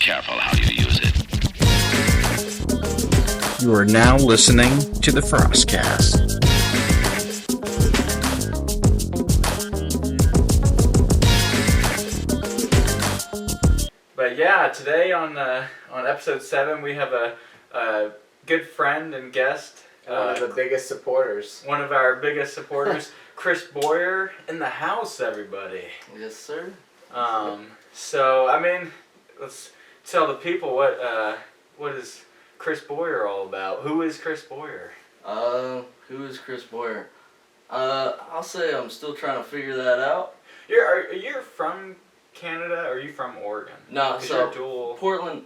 careful how you use it. You are now listening to the Frostcast. But yeah, today on episode 7, we have a good friend and guest. One of the biggest supporters. One of our biggest supporters, Chris Boyer, in the house, everybody. Yes, sir. So, I mean, let's tell the people what is Chris Boyer all about. Who is Chris Boyer? Who is Chris Boyer? I'll say I'm still trying to figure that out. You're from Canada, or are you from Oregon? No, so you're dual... Portland,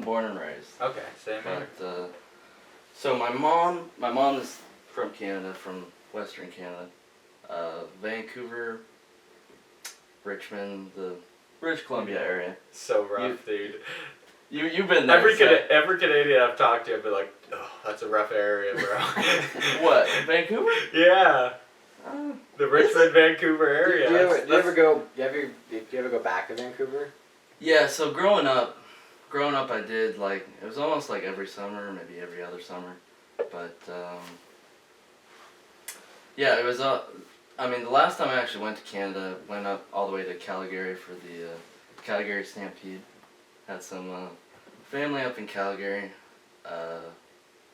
born and raised. Okay, same here. But so my mom is from Canada, from Western Canada, Vancouver, Richmond, the British Columbia area. So rough, dude. You've been there. Every Canadian I've talked to, I've been like, oh, that's a rough area, bro. What, Vancouver? Yeah. The Richmond, Vancouver area. Do you ever go back to Vancouver? Yeah, so growing up I did, like, it was almost like every summer, maybe every other summer. But, yeah, it was, I mean, the last time I actually went to Canada, went up all the way to Calgary for the Calgary Stampede. Had some family up in Calgary.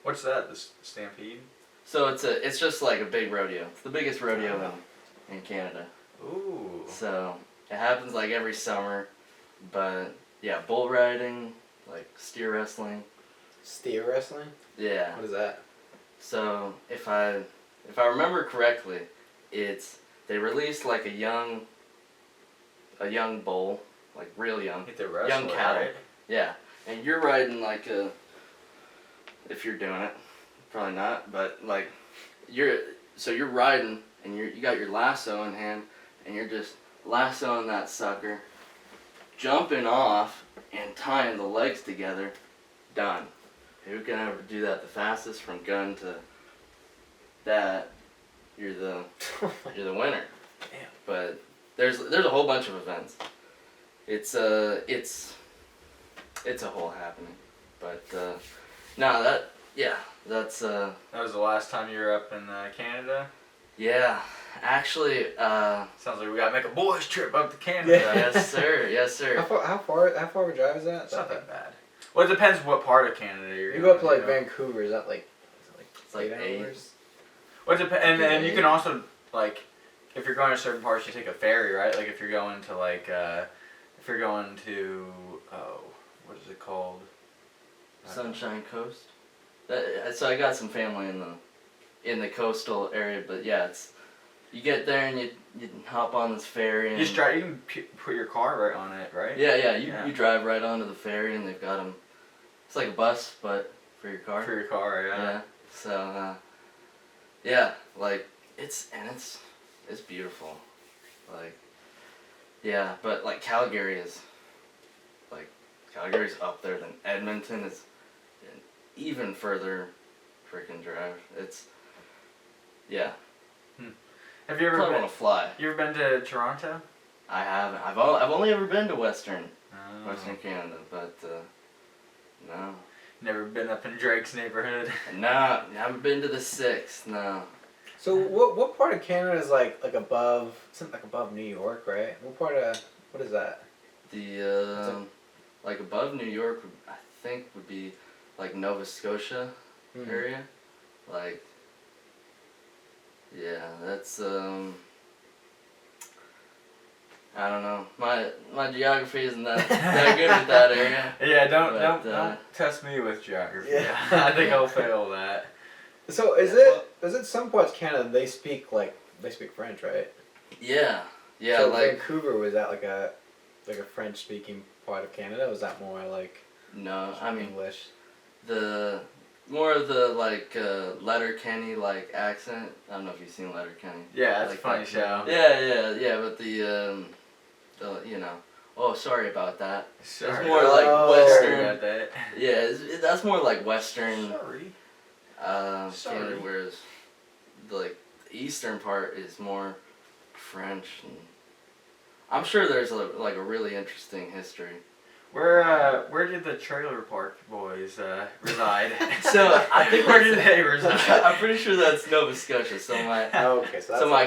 What's that, the Stampede? So it's just like a big rodeo. It's the biggest rodeo in Canada. Ooh. So it happens like every summer, but yeah, bull riding, like steer wrestling. Steer wrestling? Yeah. What is that? So if I remember correctly, they released like a young bull, like real young, young cattle. Right? Yeah, and you're riding like if you're doing it, probably not, but like you're riding and you got your lasso in hand and you're just lassoing that sucker, jumping off and tying the legs together. Done. Who can ever do that the fastest from gun to that? You're the winner. Damn. But there's a whole bunch of events. It's a whole happening. But that's That was the last time you were up in Canada? yeah. Actually, Sounds like we gotta make a boys trip up to Canada. yes sir. How far of a drive is that? It's not that bad. Well, it depends what part of Canada you're You going go up to like Vancouver, is that like It's like 8 hours? Well, and you can also, like, if you're going to certain parts, you take a ferry, right? Like if you're going to what is it called? Sunshine Coast. So I got some family in the coastal area, but yeah, you get there and you hop on this ferry and You can put your car right on it, right? Yeah, you drive right onto the ferry and they've got them. It's like a bus, but for your car. For your car, yeah. Yeah. So yeah, like it's beautiful, like yeah, but like Calgary's up there than Edmonton. Is an even further freaking drive. It's yeah. Have you ever Probably want to fly. You ever been to Toronto? I haven't. I've only ever been to Western Canada, but no. Never been up in Drake's neighborhood. No, haven't been to the 6th. No. So what part of Canada is like above something like above New York, right? What is that? The like above New York, I think would be like Nova Scotia area, like. Yeah, that's I don't know. My geography isn't that good with that area. Yeah, don't test me with geography. Yeah. I think I'll fail that. So is it some parts of Canada they speak French, right? Yeah. Yeah, so like Vancouver, was that like a French speaking part of Canada? Or was that more like English? The more of the like Letterkenny like accent. I don't know if you've seen Letterkenny. Yeah, it's like a funny show. Yeah. But the oh, sorry about that. Sorry. It's more like Western. About that. Yeah, that's more like Western. Sorry. Canada, whereas the eastern part is more French, and I'm sure there's a really interesting history. Where where did the Trailer Park Boys reside? So I think where did they reside? I'm pretty sure that's Nova Scotia. So my Oh, okay, so that's so my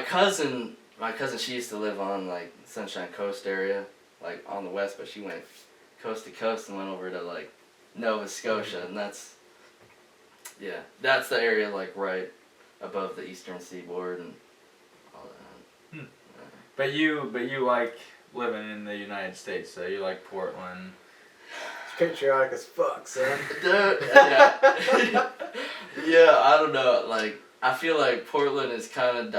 cousin, she used to live on like Sunshine Coast area, like on the west, but she went coast to coast and went over to like Nova Scotia, and that's the area like right above the eastern seaboard and all that. But you like living in the United States, so you like Portland. it's patriotic as fuck, son. Dude, yeah. Yeah, I don't know. Like, I feel like Portland is kind of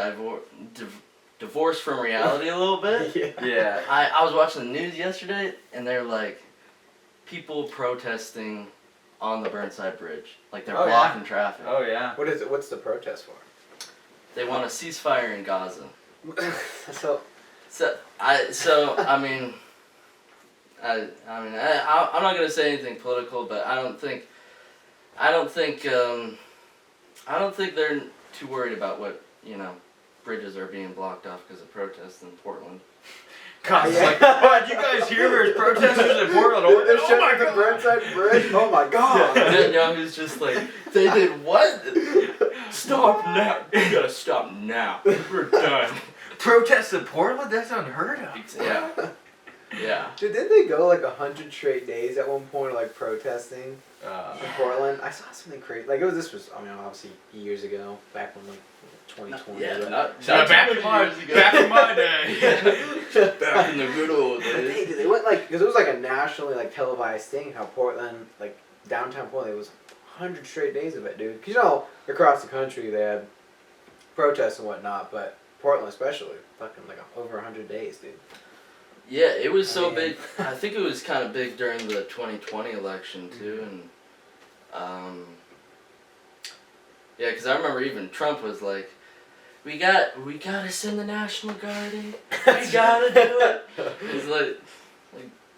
divorced from reality a little bit. Yeah. Yeah. I was watching the news yesterday, and they're like, people protesting on the Burnside Bridge. Like, they're Oh, yeah. blocking traffic. Oh yeah. What is it? What's the protest for? They want a ceasefire in Gaza. So I mean, I'm not gonna say anything political, but I don't think they're too worried about what, bridges are being blocked off because of protests in Portland. God, it's Yeah. like, what, you guys hear there's protesters in Portland, they're Oregon? Oh shutting my the God. Burnside Bridge. Oh my god. Netanyahu's just like, they did what? Stop now! You gotta stop now. We're done. Protests in Portland? That's unheard of. Yeah. Yeah. Dude, didn't they go like 100 straight days at one point, like protesting in Portland? I saw something crazy. Like this was, obviously years ago, back when like 2020. Yeah, but- not back too in many my years ago. back in my day. Back in the good old But days. they went like, because it was like a nationally like televised thing, how Portland, like downtown Portland, it was 100 straight days of it, dude. Because across the country they had protests and whatnot, but Portland especially, fucking like over 100 days, dude. Yeah, it was so Man. big. I think it was kind of big during the 2020 election too, and yeah, because I remember even Trump was like, "We gotta send the National Guard in. We gotta do it." He's like,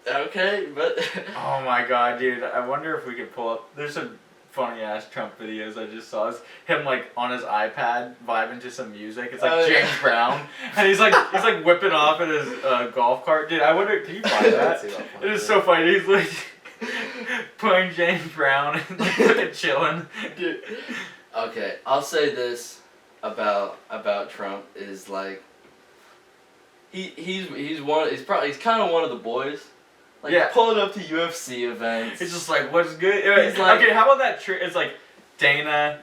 okay, but Oh my god, dude! I wonder if we could pull up. There's some funny ass Trump videos I just saw. It's him like on his iPad vibing to some music. It's like Oh, yeah. James Brown, and he's like whipping off in his golf cart. Dude, I wonder, can you find that? It is so funny. He's like playing James Brown and like chilling. dude. Okay, I'll say this about Trump is like he's kind of one of the boys. Like, Yeah. pulling up to UFC events. It's just like, what's good? He's like- Okay, how about that trio? It's like Dana.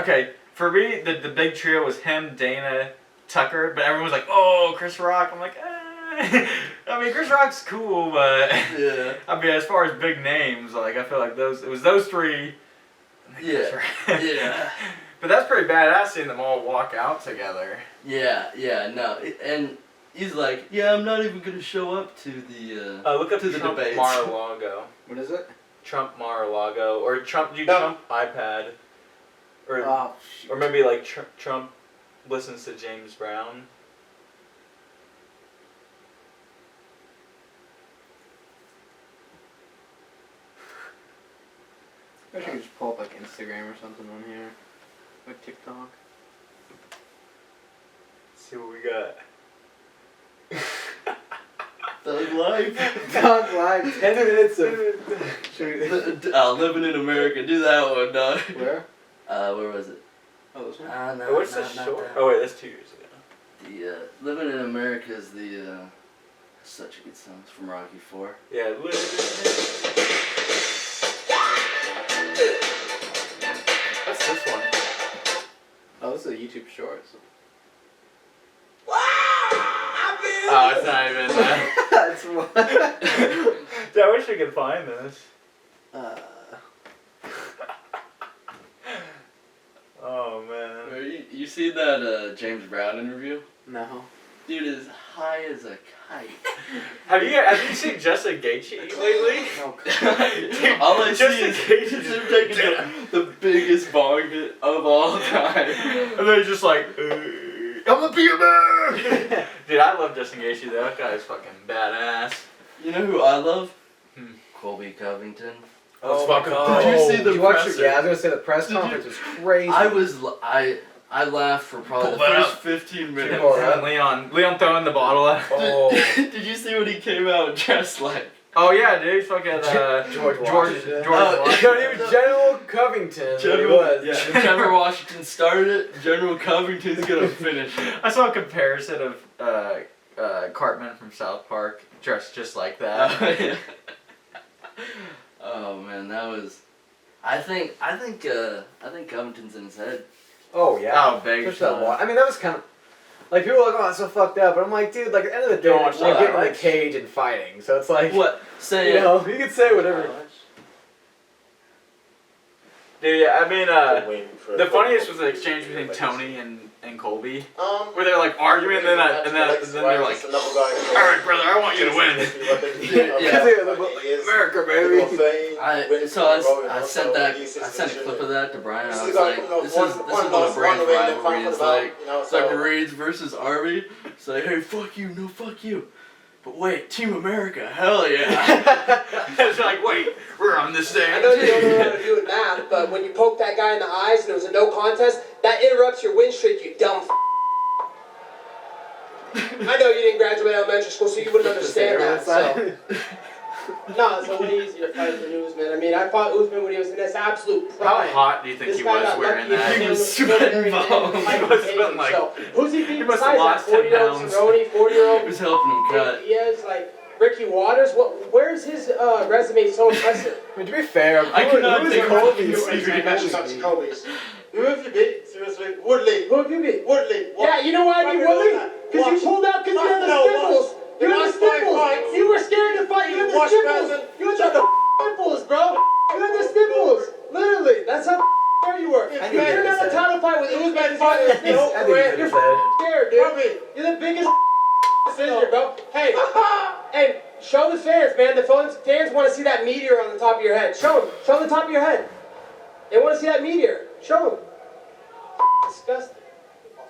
Okay, for me, the big trio was him, Dana, Tucker, but everyone was like, oh, Chris Rock. I'm like, I mean, Chris Rock's cool, but Yeah. I mean, as far as big names, like, I feel like it was those three. and then Chris Yeah. Rock. Yeah. But that's pretty badass seeing them all walk out together. Yeah, no. And he's like, yeah, I'm not even going to show up to the, Look up to the Trump debates. Mar-a-Lago. What is it? Trump Mar-a-Lago. Or Trump iPad. Or Oh, shit. or maybe like Trump listens to James Brown. I should just pull up like Instagram or something on here. Like TikTok. Let's see what we got. Thug life. Dog live 10 minutes of. Living in America. Do that one, dog. Where? Where was it? Oh, this one? No, What's the not short? that. Oh wait, that's 2 years ago. The Living in America is the such a good song. It's from Rocky IV. Yeah. What's this one? Oh, this is a YouTube short. So. Oh, it's not even that. That's what. Dude, I wish I could find this. Oh man. You see that James Brown interview? No. Dude is high as a kite. Have you seen Justin Gaethje lately? Oh, Dude, All I see Justin is Gaethje's him taking the biggest bong hit of all time. And then he's just like, I'm a beer man! Dude, I love Justin Gaethje though. That guy is fucking badass. You know who I love? Hmm. Colby Covington. Oh my my God. Did you see the Did you watch presser? Yeah, I was gonna say the press Did you- conference was crazy. I laughed for probably Pull the that first up. 15 Pull it minutes. up. Leon throwing the bottle at. Oh. Did you see when he came out dressed like Oh yeah, dude. Fucking George George Washington. Washington. Not even General Covington. General, was. yeah. General Washington started it. General Covington's gonna finish it. I saw a comparison of Cartman from South Park dressed just like that. Yeah. Oh man, that was. I think Covington's in his head. Oh yeah. Oh, big Push that time. wall. I mean, that was kind of like people are like, oh, it's so fucked up. But I'm like, dude, like at the end of the day, Don't we're watch that, getting in right? the cage and fighting. So it's like, What? Say you know, you can say whatever. Dude, yeah, I mean, the funniest was the exchange between Tony and Colby, where they're like arguing, and then they're like, "All right, brother, I want you to win." America, baby. I sent a clip of that to Brian. I was like, this is what a brand rivalry is like. It's like Marines versus Army. It's like, hey, fuck you, no, fuck you. But wait, Team America, hell yeah. It's like, wait, we're on this day. I know you don't know how to do it math, but when you poke that guy in the eyes and it was a no contest, that interrupts your win streak, you dumb I know you didn't graduate elementary school, so you wouldn't understand that, so. No, it's a way easier to fight than Usman. I mean, I fought Usman when he was in his absolute prime. How hot do you think This he guy was got wearing lucky that? and He was military sweating and balls. fight He must have cage, been like, so, who's he beating he must have besides that lost 10 40-year-old pounds. Cerrone, 40-year-old? He was helping him cut. He is like Ricky Waters. Where's his resume so impressive? I mean, to be fair, I cannot who is take Colby? Kobe's. Who have you beat? Seriously? Woodley. Who have you beat? Woodley. Yeah, you know why I beat Woodley? Because you pulled out because you had the sniffles. You had the sniffles. You were scared to fight. You had the sniffles. You had the sniffles, bro. You had the sniffles. Literally. That's how scared you were. You turned down the title fight with Usman because you had the sniffles. You're scared, dude. You're the biggest figure, bro. Hey, hey, show the fans, man. The fans want to see that meteor on the top of your head. Show them. Show them the top of your head. They want to see that meteor. Show them. Disgusting.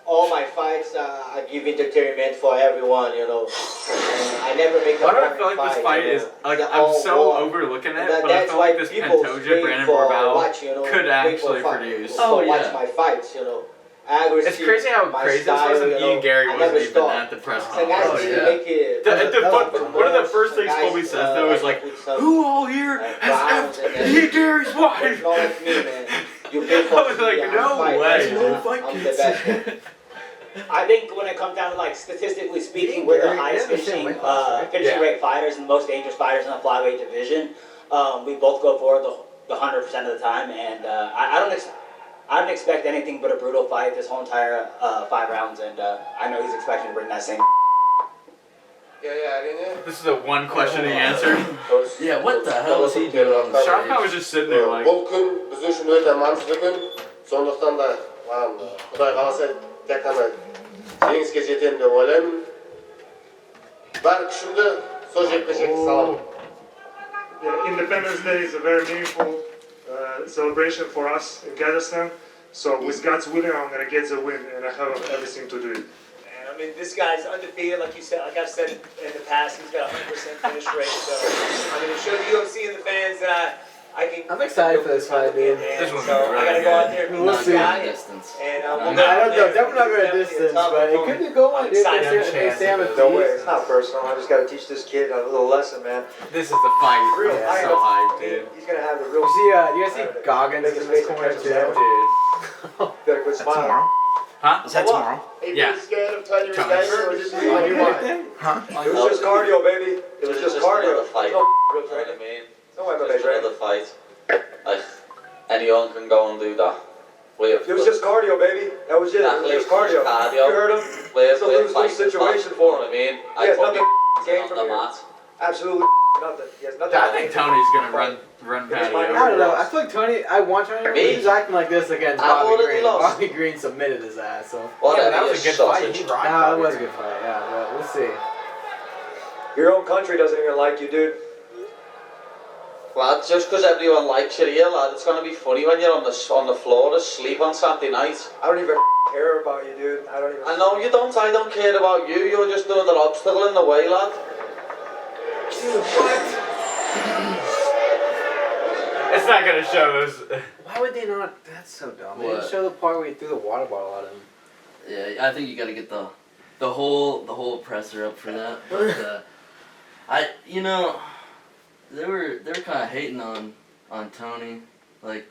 All my fights, I give entertainment for everyone, you know. I never make a Why do I feel like this fight is like I'm so overlooking it, but I feel like this Pantoja Brandon Royval could actually produce. Oh, watch yeah. my fights, you know. Aggressive, It's crazy how my crazy style, this was, and you know, Ian Gary I wasn't never even stop. at the press So guys conference. didn't make it. One of the first things Colby says though is like, "Who all here has Ian Gary's wife?" Not like me, man. You pay for I was like, no way. I'm the best, man. I think when it comes down to like statistically speaking, Gary, we're the they highest have the same finishing, weight class, right? finishing Yeah. rate fighters and the most dangerous fighters in the flyweight division. We both go for the 100% of the time, and I don't expect anything but a brutal fight this whole entire 5 rounds, and I know he's expecting to bring that same. This is the one question he answered. Yeah, what the hell is he doing on the Sharp stage? was just sitting there like, Бұл біз үшін өте маңызды күн. Сондықтан да Құдай қаласа тек қана жеңіске жетемін деп ойлаймын. Бар күшімді сол жекпе-жекке саламын. Independence Day is a very meaningful celebration for us in Kazakhstan. So with God's willing, I'm gonna get the win, and I have everything to do it. I mean, this guy's undefeated, like you said, like I've said in the past. He's got a 100% finish rate. So I mean, to show the UFC and the fans that I can. I'm excited for this fight, dude. This one's So I gotta really go out good. there and beat We'll this see. guy. Distance. And I don't know, definitely not going to distance, but it could be going, dude. If they have a Don't worry, it's not personal. I just gotta teach this kid a little lesson, man. this is the fight. Real I'm fight. so hyped, dude. He's gonna have the real. You guys see Goggins in this corner, too? Dude. Better quit smiling. Tomorrow? Huh? Is that tomorrow? Yeah. Scared of telling your Tony. guys or just Oh, you want? Huh? It was just cardio, baby. It was just cardio. Fight. No You real know what I training. mean? No MMA Just training. another fight. Like anyone can go and do that. It was just cardio, baby. That was it. It was just cardio. You heard him? It's a lose-lose situation You know for what I him. mean? He has put nothing me gained on from the here. mat. Absolutely nothing. He has nothing. I think Tony's gonna run Patty I don't know. I feel like Tony. I want Tony. But he's acting like this against I've Bobby already Green. lost. Bobby Green submitted his ass. So. Whatever, that was a you good fight. sausage. He rocked Nah, it Bobby was a Green. good fight. Yeah, but we'll see. Your own country doesn't even like you, dude. Lad, just because everyone likes you here, lad, it's gonna be funny when you're on the floor asleep on Saturday night. I don't even care about you, dude. I don't even. I know you don't. I don't care about you. You're just another obstacle in the way, lad. It's not gonna show those. Why would they not? That's so dumb. They What? didn't show the part where he threw the water bottle at him. Yeah, I think you got to get the whole presser up for that. But they were kind of hating on Tony, like,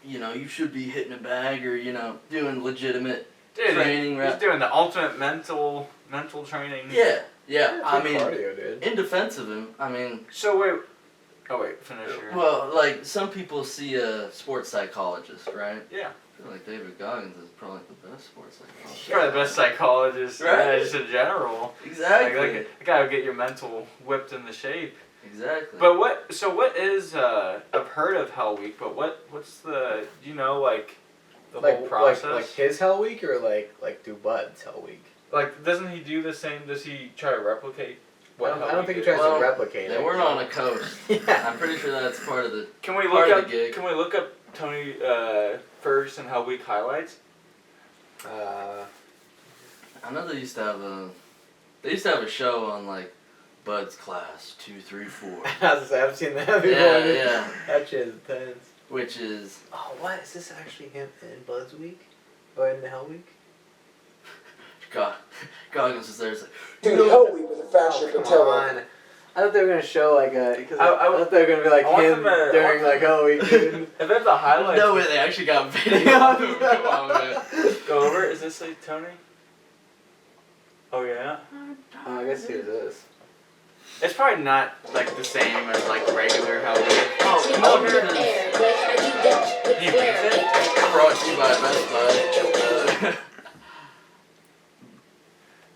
you know, you should be hitting a bag or, you know, doing legitimate training. He's doing the ultimate mental training. Yeah. I mean, cardio, dude. in defense of him, I mean. So wait. Oh wait, finish your. Well, like some people see a sports psychologist, right? Yeah. I feel like David Goggins is probably the best sports psychologist. Probably the best psychologist, right? Just in general. Exactly. Like the guy would get your mental whipped into shape. Exactly. But what is I've heard of Hell Week, but what's the you know like the whole process? Like his Hell Week or like do Bud's Hell Week? Like doesn't he do the same? Does he try to replicate? I don't think he tries to replicate it. They weren't on a coast. Yeah. I'm pretty sure that's part of the. Can we look up Tony Ferguson Hell Week highlights? I know they used to have a show on like Bud's Class 2, 3, 4. I've seen that before. Yeah. That shit is intense. Which is. Oh, what is this actually him in Bud's Week? Or in the Hell Week? Goggins is there. It's like, Dude, Hell Week was a fashion come on. I thought they were gonna show like I thought they were gonna be like him during like Hell Week, dude. If they have the highlights. No way, they actually got video. Come on, man. Go over. Is this like Tony? Oh yeah. Oh, I guess here's this. It's probably not like the same as like regular Hell Week. Oh, he beats it. Brought to you by Best Buy.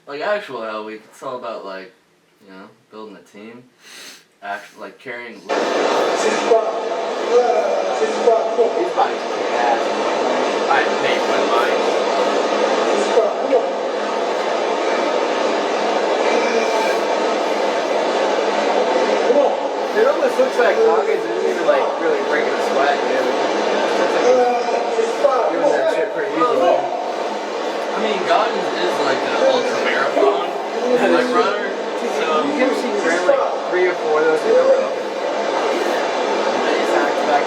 Like actual Hell Week, it's all about like, you know, building a team, like carrying. He's body ass. I hate when mine. It almost looks like Goggins isn't even like really breaking a sweat, dude. Doing that shit pretty easily. I mean, Goggins is like an ultra marathon like runner, so you ever seen him run like 3 or 4 of those in a row? He's back to back.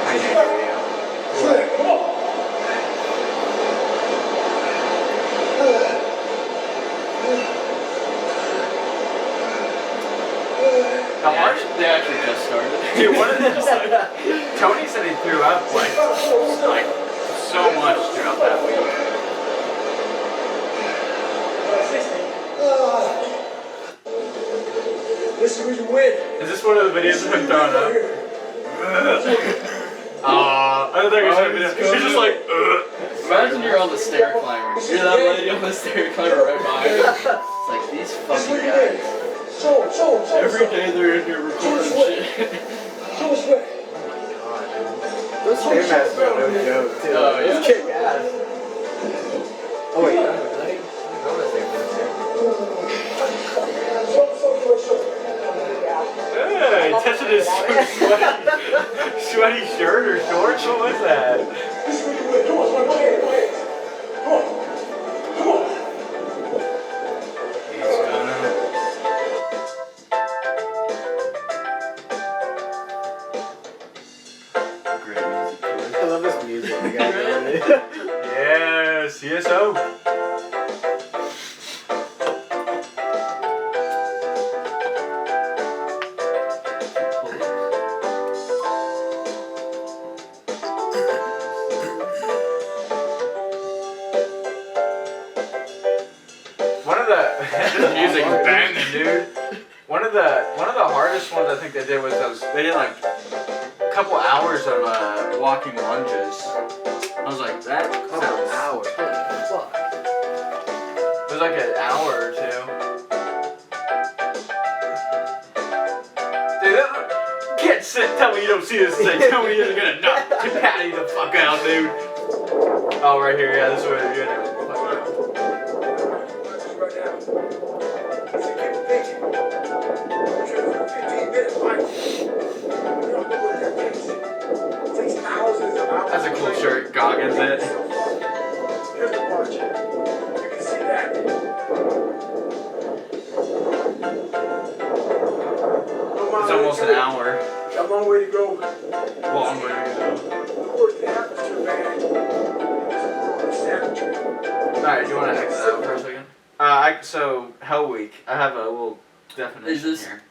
I know video. they actually just started. Dude, one of them, Tony said he threw up like so much throughout that week. This is where you win. Is this one of the videos of him throwing up? I don't think it's a video. He's just like, Imagine you're on the stair climber. You're that lady on the stair climber right behind you. It's like these fucking guys. Every day they're in here recording shit. Those Stairmasters are no joke, too. Oh, yeah. Those kick ass. Oh, wait, let me go on the Stairmaster. he touching his sweaty shirt or shorts? What was that? I love this music. Yes, CSO. This music is banging, dude. One of the hardest ones I think they did was they did like a couple hours of walking lunges. I was like, that sounds hours. Fuck. It was like an hour or two. Dude, can't tell me you don't see this thing. Tell me you're gonna knock Patty the fuck out, dude. Oh, right here, yeah, this is what you're gonna do. That's a cool shirt. Goggins it. Here's the punch. You can see that. It's almost an hour. Got a long way to go. Long way to go. Where's the atmosphere, man? Alright, do you want to exit out for a second? So, Hell Week. I have a little definition Is this here.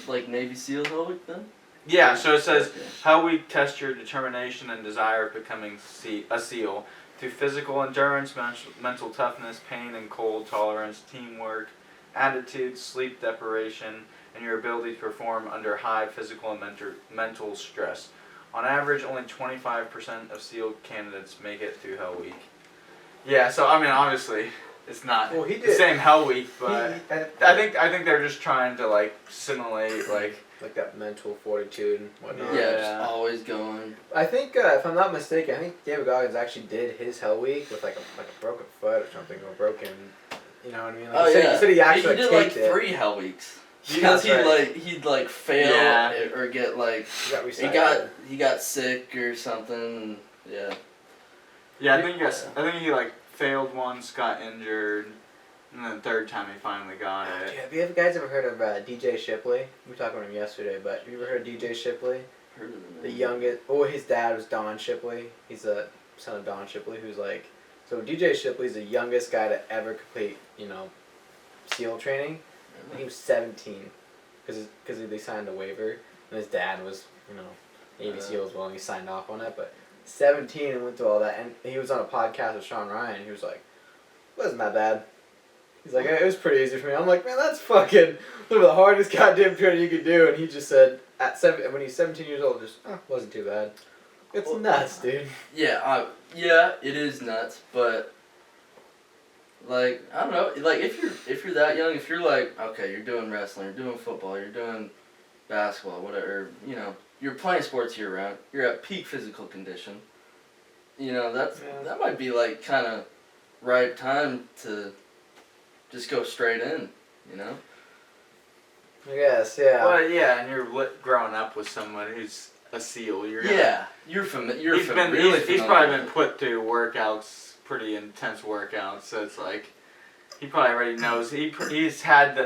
like Navy SEAL Hell Week then? Yeah, so it says, Okay. Hell Week test your determination and desire of becoming a SEAL through physical endurance, mental toughness, pain and cold tolerance, teamwork, attitude, sleep deprivation, and your ability to perform under high physical and mental stress. On average, only 25% of SEAL candidates make it through Hell Week. Yeah, so I mean, obviously, it's not Well, he the did. same Hell Week, but He- I think they're just trying to like simulate like. like that mental fortitude and whatnot. Yeah, Yeah. just always going. I think if I'm not mistaken, I think David Goggins actually did his Hell Week with like a broken foot or something, or broken. You know what I mean? Like, Oh he said, yeah. He said he actually did taped like it. 3 Hell Weeks. Yeah, Because that's right. he'd like fail Yeah. or get like He got recycled. he got sick or something. And, yeah. Yeah, I think he like failed once, got injured, and then the third time he finally got it. Have you guys ever heard of DJ Shipley? We talked about him yesterday, but have you ever heard of DJ Shipley? Heard of The it. youngest. Oh, his dad was Don Shipley. He's a son of Don Shipley, who's like. So DJ Shipley's the youngest guy to ever complete, SEAL training. And he was 17, because they signed a waiver, and his dad was, Navy SEAL as well, and he signed off on it. But 17 and went through all that, and he was on a podcast with Sean Ryan. He was like, "Wasn't that bad." He's like, "It was pretty easy for me." I'm like, "Man, that's fucking one of the hardest goddamn training you could do." And he just said, when he's 17 years old, just wasn't too bad. It's nuts, dude. Yeah, it is nuts, but like I don't know, like if you're that young, if you're like okay, you're doing wrestling, you're doing football, you're doing basketball, whatever, you're playing sports year round, you're at peak physical condition. That might be like kind of right time to just go straight in, I guess, yeah. Well, yeah, and you're growing up with someone who's a SEAL. You're gonna, Yeah, you're familiar. He's probably been put through workouts, pretty intense workouts. So it's like he probably already knows. He's had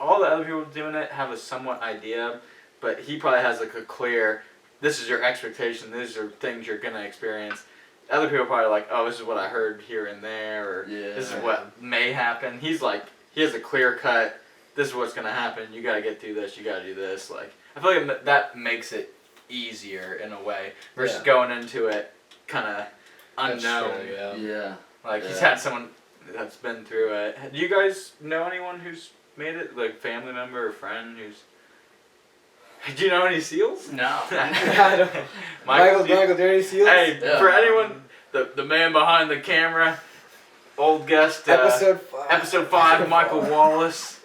all the other people doing it have a somewhat idea, but he probably has like a clear. This is your expectation. These are things you're gonna experience. Other people are probably like, oh, this is what I heard here and there, or this is what may happen. He's like, he has a clear cut. This is what's gonna happen. You gotta get through this. You gotta do this. Like, I feel like that makes it easier in a way versus going into it kind of unknown. True, Yeah. Like he's had someone that's been through it. Do you guys know anyone who's made it? Like family member or friend who's? Do you know any SEALs? No. I don't. Michael, Michael, do you any SEALs? Hey, Yeah. for anyone, the man behind the camera, old guest, Episode 5. episode 5, Michael Wallace.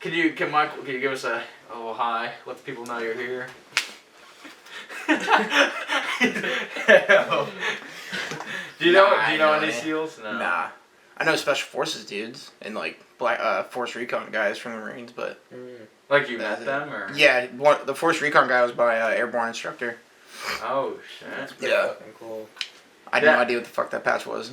Can you give us a little hi? Let the people know you're here. Do you know any SEAls? No. Nah. I know Special Forces dudes and like black Force Recon guys from the Marines, but Like you met them or? yeah, the Force Recon guy was my Airborne instructor. Oh shit. Yeah. Fucking cool. I had no idea what the fuck that patch was,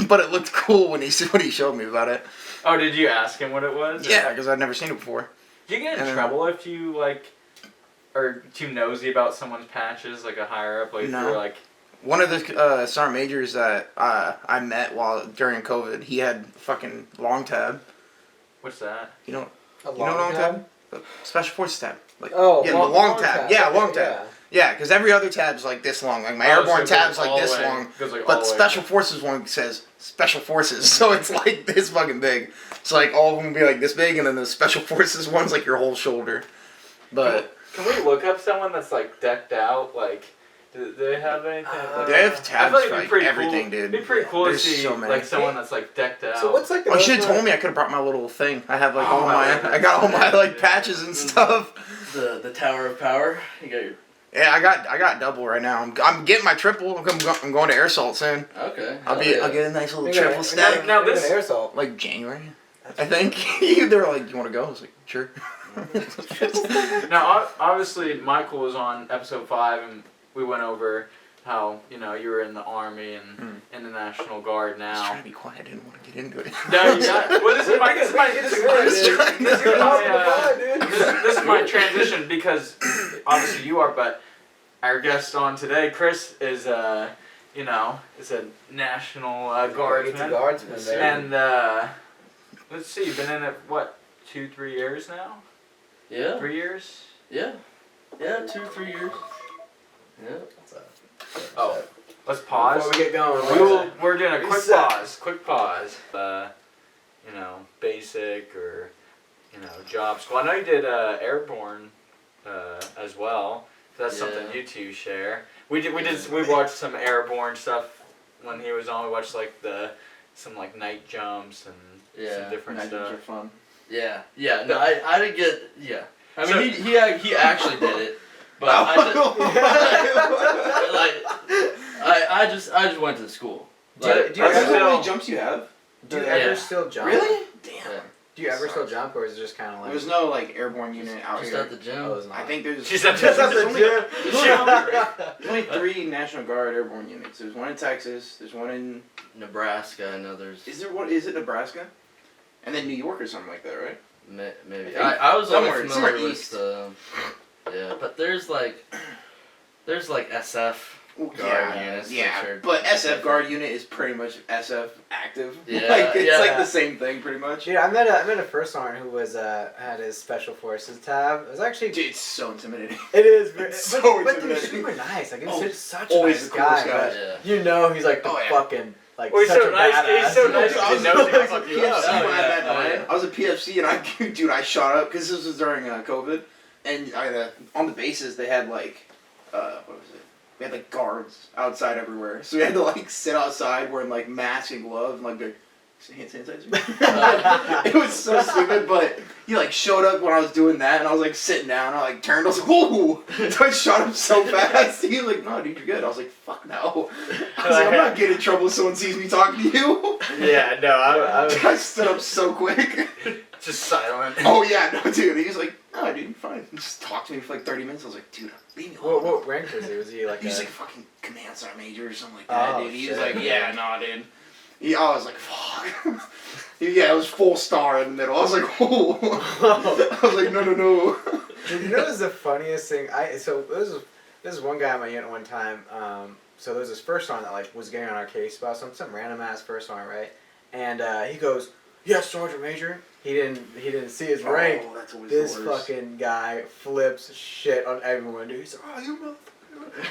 but it looked cool when he showed me about it. Oh, did you ask him what it was? Yeah, because I'd never seen it before. Do you get in trouble if you are too nosy about someone's patches, like a higher up, like No. you're like? One of the sergeant majors that I met during COVID, he had fucking long tab. What's that? You know A long tab? Special Forces tab. Like, Oh, yeah, the long tab. Yeah, long tab. Yeah. Yeah, because every other tab's like this long. Like my Oh, Airborne so it tab's goes like all this the way- long. goes, like, all But the way. Special Forces one says Special Forces, so it's like this fucking big. It's like all of them will be like this big, and then the Special Forces one's like your whole shoulder. But Can we look up someone that's like decked out? Like, do they have anything? they have I tabs feel like for it'd be like pretty everything, cool. dude. It'd be pretty cool to There's see so many. like someone that's like decked out. So what's like the Oh, you most should have like- told me. I could have brought my little thing. I have like Oh, all my, I got all my like patches and stuff. The Tower of Power. You got your. Yeah, I got double right now. I'm getting my triple. I'm going to air assault soon. Okay. I'll get a nice little You're gonna- triple stack. Now this- air assault. Like January, I think. They were like, "You want to go?" I was like, "Sure." Now, obviously, Michael was on episode 5, and we went over how you were in the Army and in the National Guard I was now. trying to be quiet. I didn't want to get into it. No, you got. Well, this is my transition because obviously you are, but our guest on today, Chris, is is a National Guardsman. Guardsman, baby. And let's see, you've been in it what 2-3 years now. Yeah. 3 years. Yeah. Yeah, 2-3 years. Yeah. Oh, let's pause. Before we get going, We're doing a quick Reset. pause. Quick pause. Basic or job school. I know you did Airborne as well. That's something you two share. We watched some Airborne stuff when he was on. We watched some night jumps and some different night stuff. jumps are fun. Yeah. Yeah. No, I didn't get. Yeah. I mean, he actually did it, but I just went to school. Do you That's how many jumps you have? Do you ever still jump? Really? Damn. Yeah. Do you ever still jump, or is it just kind of like? There's no Airborne unit out Just here. at the gym. Oh, it's not. I think there's. She's at there's the only- gym. There's only 3 National Guard Airborne units. There's one in Texas. There's one in. Nebraska. I know there's. Is there one? Is it Nebraska? And then New York or something like that, right? Maybe. I think I was only somewhere familiar east. with yeah, but there's SF guard units. Yeah, which are but SF different. Guard unit is pretty much SF active. Yeah, It's yeah. the same thing pretty much. Dude, I met a first sergeant who was had his special forces tab. It was actually. Dude, it's so intimidating. It is, It's but, so but dude, intimidating. super nice. Like, Oh, he's such a always nice the coolest guy. guy. But Yeah. he's like the Oh, yeah. fucking like Well, he's such so a nice. badass. He's so nice. I was He knows he can a fuck you PFC up. when Oh, I yeah. met Oh, Ryan. yeah. I was a PFC and I shot up because this was during COVID, and on the bases they had what was it? We had guards outside everywhere, so we had to sit outside wearing masks and gloves and the hand sanitizer. It was so stupid, but he showed up when I was doing that, and I was sitting down. I turned. I was like, "Whoa!" So I shot him so fast. He was like, "No, dude, you're good." I was like, "Fuck no!" I was like, "I'm not getting in trouble if someone sees me talking to you." Yeah, no, I stood up so quick. just silent. Oh yeah, no, dude. He was like, "No, dude, fine." He just talked to me for 30 minutes. I was like, "Dude, leave me alone." What rank was he? Was he like? He was a... fucking command sergeant major or something like that, Oh, dude. He shit. was like, "Yeah, nah, dude." I was like, "Fuck." Yeah, it was full star in the middle. I was like, "Oh." I was like, "No." Dude, you know what's the funniest thing? This is one guy on my unit one time. So there was this first sergeant that was getting on our case about some random ass first sergeant, right? And he goes, "Yes, Sergeant Major." He didn't see his rank. Oh, that's always This the worst. fucking guy flips shit on everyone, dude. He's like, "Oh, you motherfucker.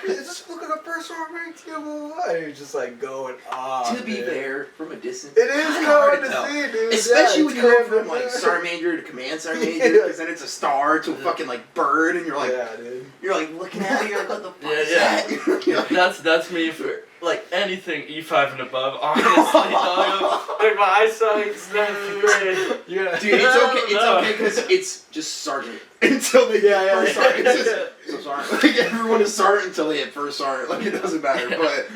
Just look at the first sergeant rank, blah, blah, blah." And he was just going off. To be dude. there from a distance, It is kinda hard to tell. see, dude. Especially Yeah, when it's you go crazy. from sergeant major to command sergeant major, because then it's a star to a fucking bird, and you're Yeah, dude. you're looking at it, you're like, "What the fuck is Yeah, that?" You're like, That's me for anything E5 and above. Honestly, dog. My eyesight's not great. Yeah. Dude, it's okay because it's just sergeant until they get first sergeant. It's just, so sergeant. Everyone is sergeant until they hit first sergeant. It doesn't matter. But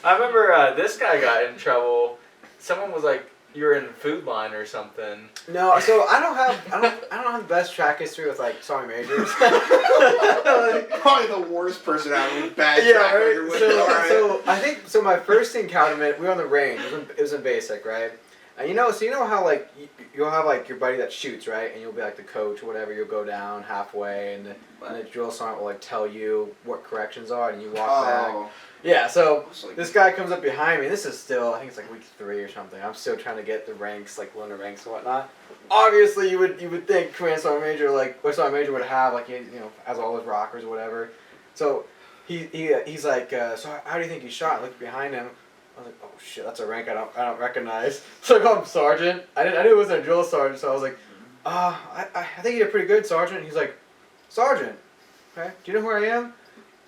I remember this guy got in trouble. Someone was like, "You were in food line or something." No, so I don't have the best track history with sergeant majors. probably the worst person out with bad Yeah, track right. record with it, alright. So I think my first encounter, we were on the range. It was in basic, right? And you know how you'll have your buddy that shoots, right? And you'll be the coach or whatever. You'll go down halfway, and the drill sergeant will tell you what corrections are, and you walk back. Yeah. So this guy comes up behind me. This is still, I think it's week 3 or something. I'm still trying to get the ranks, learn the ranks and whatnot. Obviously, you would think command sergeant major, or sergeant major would have has all his rockers or whatever. So he's like, "So how do you think you shot?" I looked behind him. I was like, "Oh shit, that's a rank I don't recognize." So I called him sergeant. I knew it wasn't a drill sergeant, so I was like, I think you did pretty good, sergeant." He's like, "Sergeant, okay, do you know who I am?"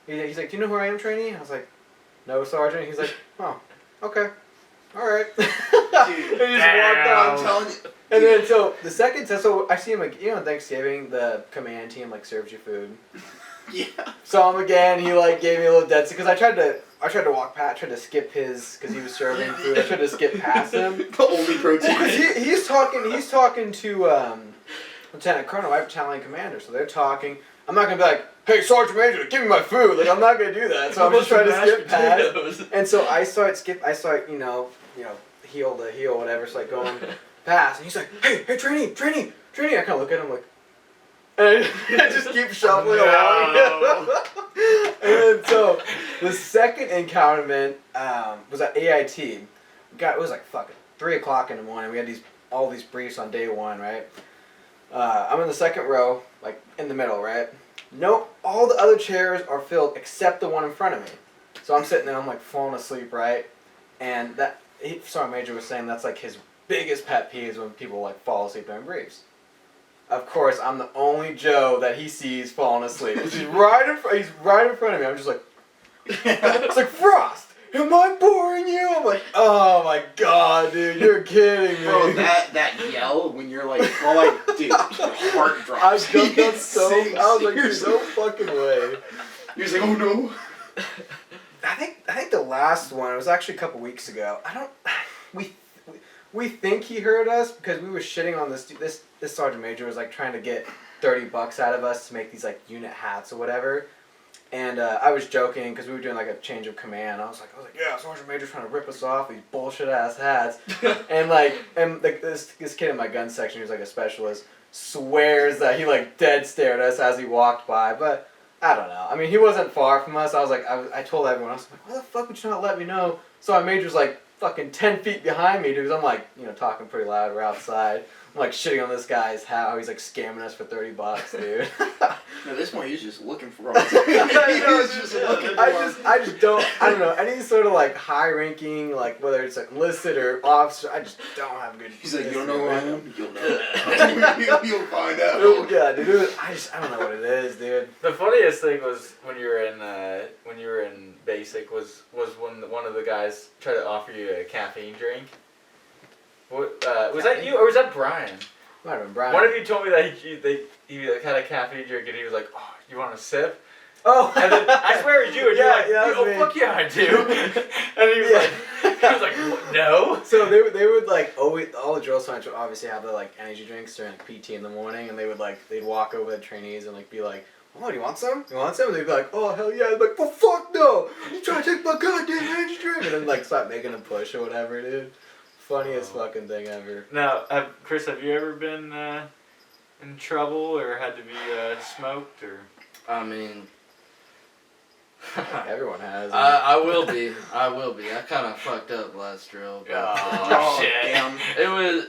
He's like, "Do you know who I am, trainee?" I was like, "No, sergeant." He's like, "Oh, okay, all right." Dude, he just walked out. I'm telling you. And then so the second test, so I see him on Thanksgiving, the command team serves you food. Yeah. Saw him again. He gave me a little dead because I tried to walk past, tried to skip his because he was serving food. I tried to skip past him. The only protein. Because he's talking to Lieutenant Colonel, my battalion commander. So they're talking. I'm not gonna be like, "Hey, Sergeant Major, give me my food." I'm not gonna do that. So I'm just trying to skip past. And so I start heel to heel, whatever. So going past, and he's like, "Hey, trainee." I kind of look at him and I just keep shuffling along. And then so the second encounterment was at AIT. It was fucking 3 o'clock in the morning. We had all these briefs on day 1, right? I'm in the second row, like in the middle, right? No, all the other chairs are filled except the one in front of me. So I'm sitting there, I'm like falling asleep, right? And Sergeant Major was saying that's like his biggest pet peeve is when people like fall asleep during briefs. Of course, I'm the only Joe that he sees falling asleep. He's right in front of me. I'm just like, it's like, Frost, am I boring you? I'm like, oh my god, dude, you're kidding me. Bro, that yell when you're like, dude, your heart drops. I jumped up I was like, there's no fucking way. You're just like, oh no. I think the last one, it was actually a couple weeks ago. We think he heard us because we were shitting on this Sergeant Major was like trying to get $30 out of us to make these like unit hats or whatever. And I was joking because we were doing like a change of command. I was like, yeah, Sergeant Major's trying to rip us off these bullshit ass hats. and this kid in my gun section, who's like a specialist, swears that he like dead stared at us as he walked by. But I don't know. I mean, he wasn't far from us. I was like, I told everyone, I was like, why the fuck would you not let me know? Sergeant Major's like fucking 10 feet behind me, dude. I'm like, talking pretty loud. We're outside. I'm like shitting on this guy's hat. How he's like scamming us for $30, dude. At this point, he's just looking for us. I just don't. I don't know any sort of like high-ranking, like whether it's like enlisted or officer. I just don't have good. He's like, you don't know who I am. You'll know. You'll find out. Yeah, dude. I don't know what it is, dude. The funniest thing was when you were in basic was when one of the guys tried to offer you a caffeine drink. What, was that you or was that Brian? Might have been Brian. One of you told me that he like had a caffeine drink and he was like, "Oh, you want a sip?" Oh, and then I swear it was you, and you're like, "Oh, fuck yeah, I do." And he was like, "No." So they would like always, all the drill sergeants would obviously have the like energy drinks during like, PT in the morning, and they'd walk over the trainees and like be like, "Oh, do you want some? You want some?" And they'd be like, "Oh, hell yeah!" I'd be like, "Well, fuck no! You trying to take my goddamn energy drink?" And then like start making them push or whatever, dude. Funniest fucking thing ever. Now, Chris, have you ever been in trouble or had to be smoked or? I mean, everyone has. I will be. I kind of fucked up last drill. But, oh shit! Damn. It was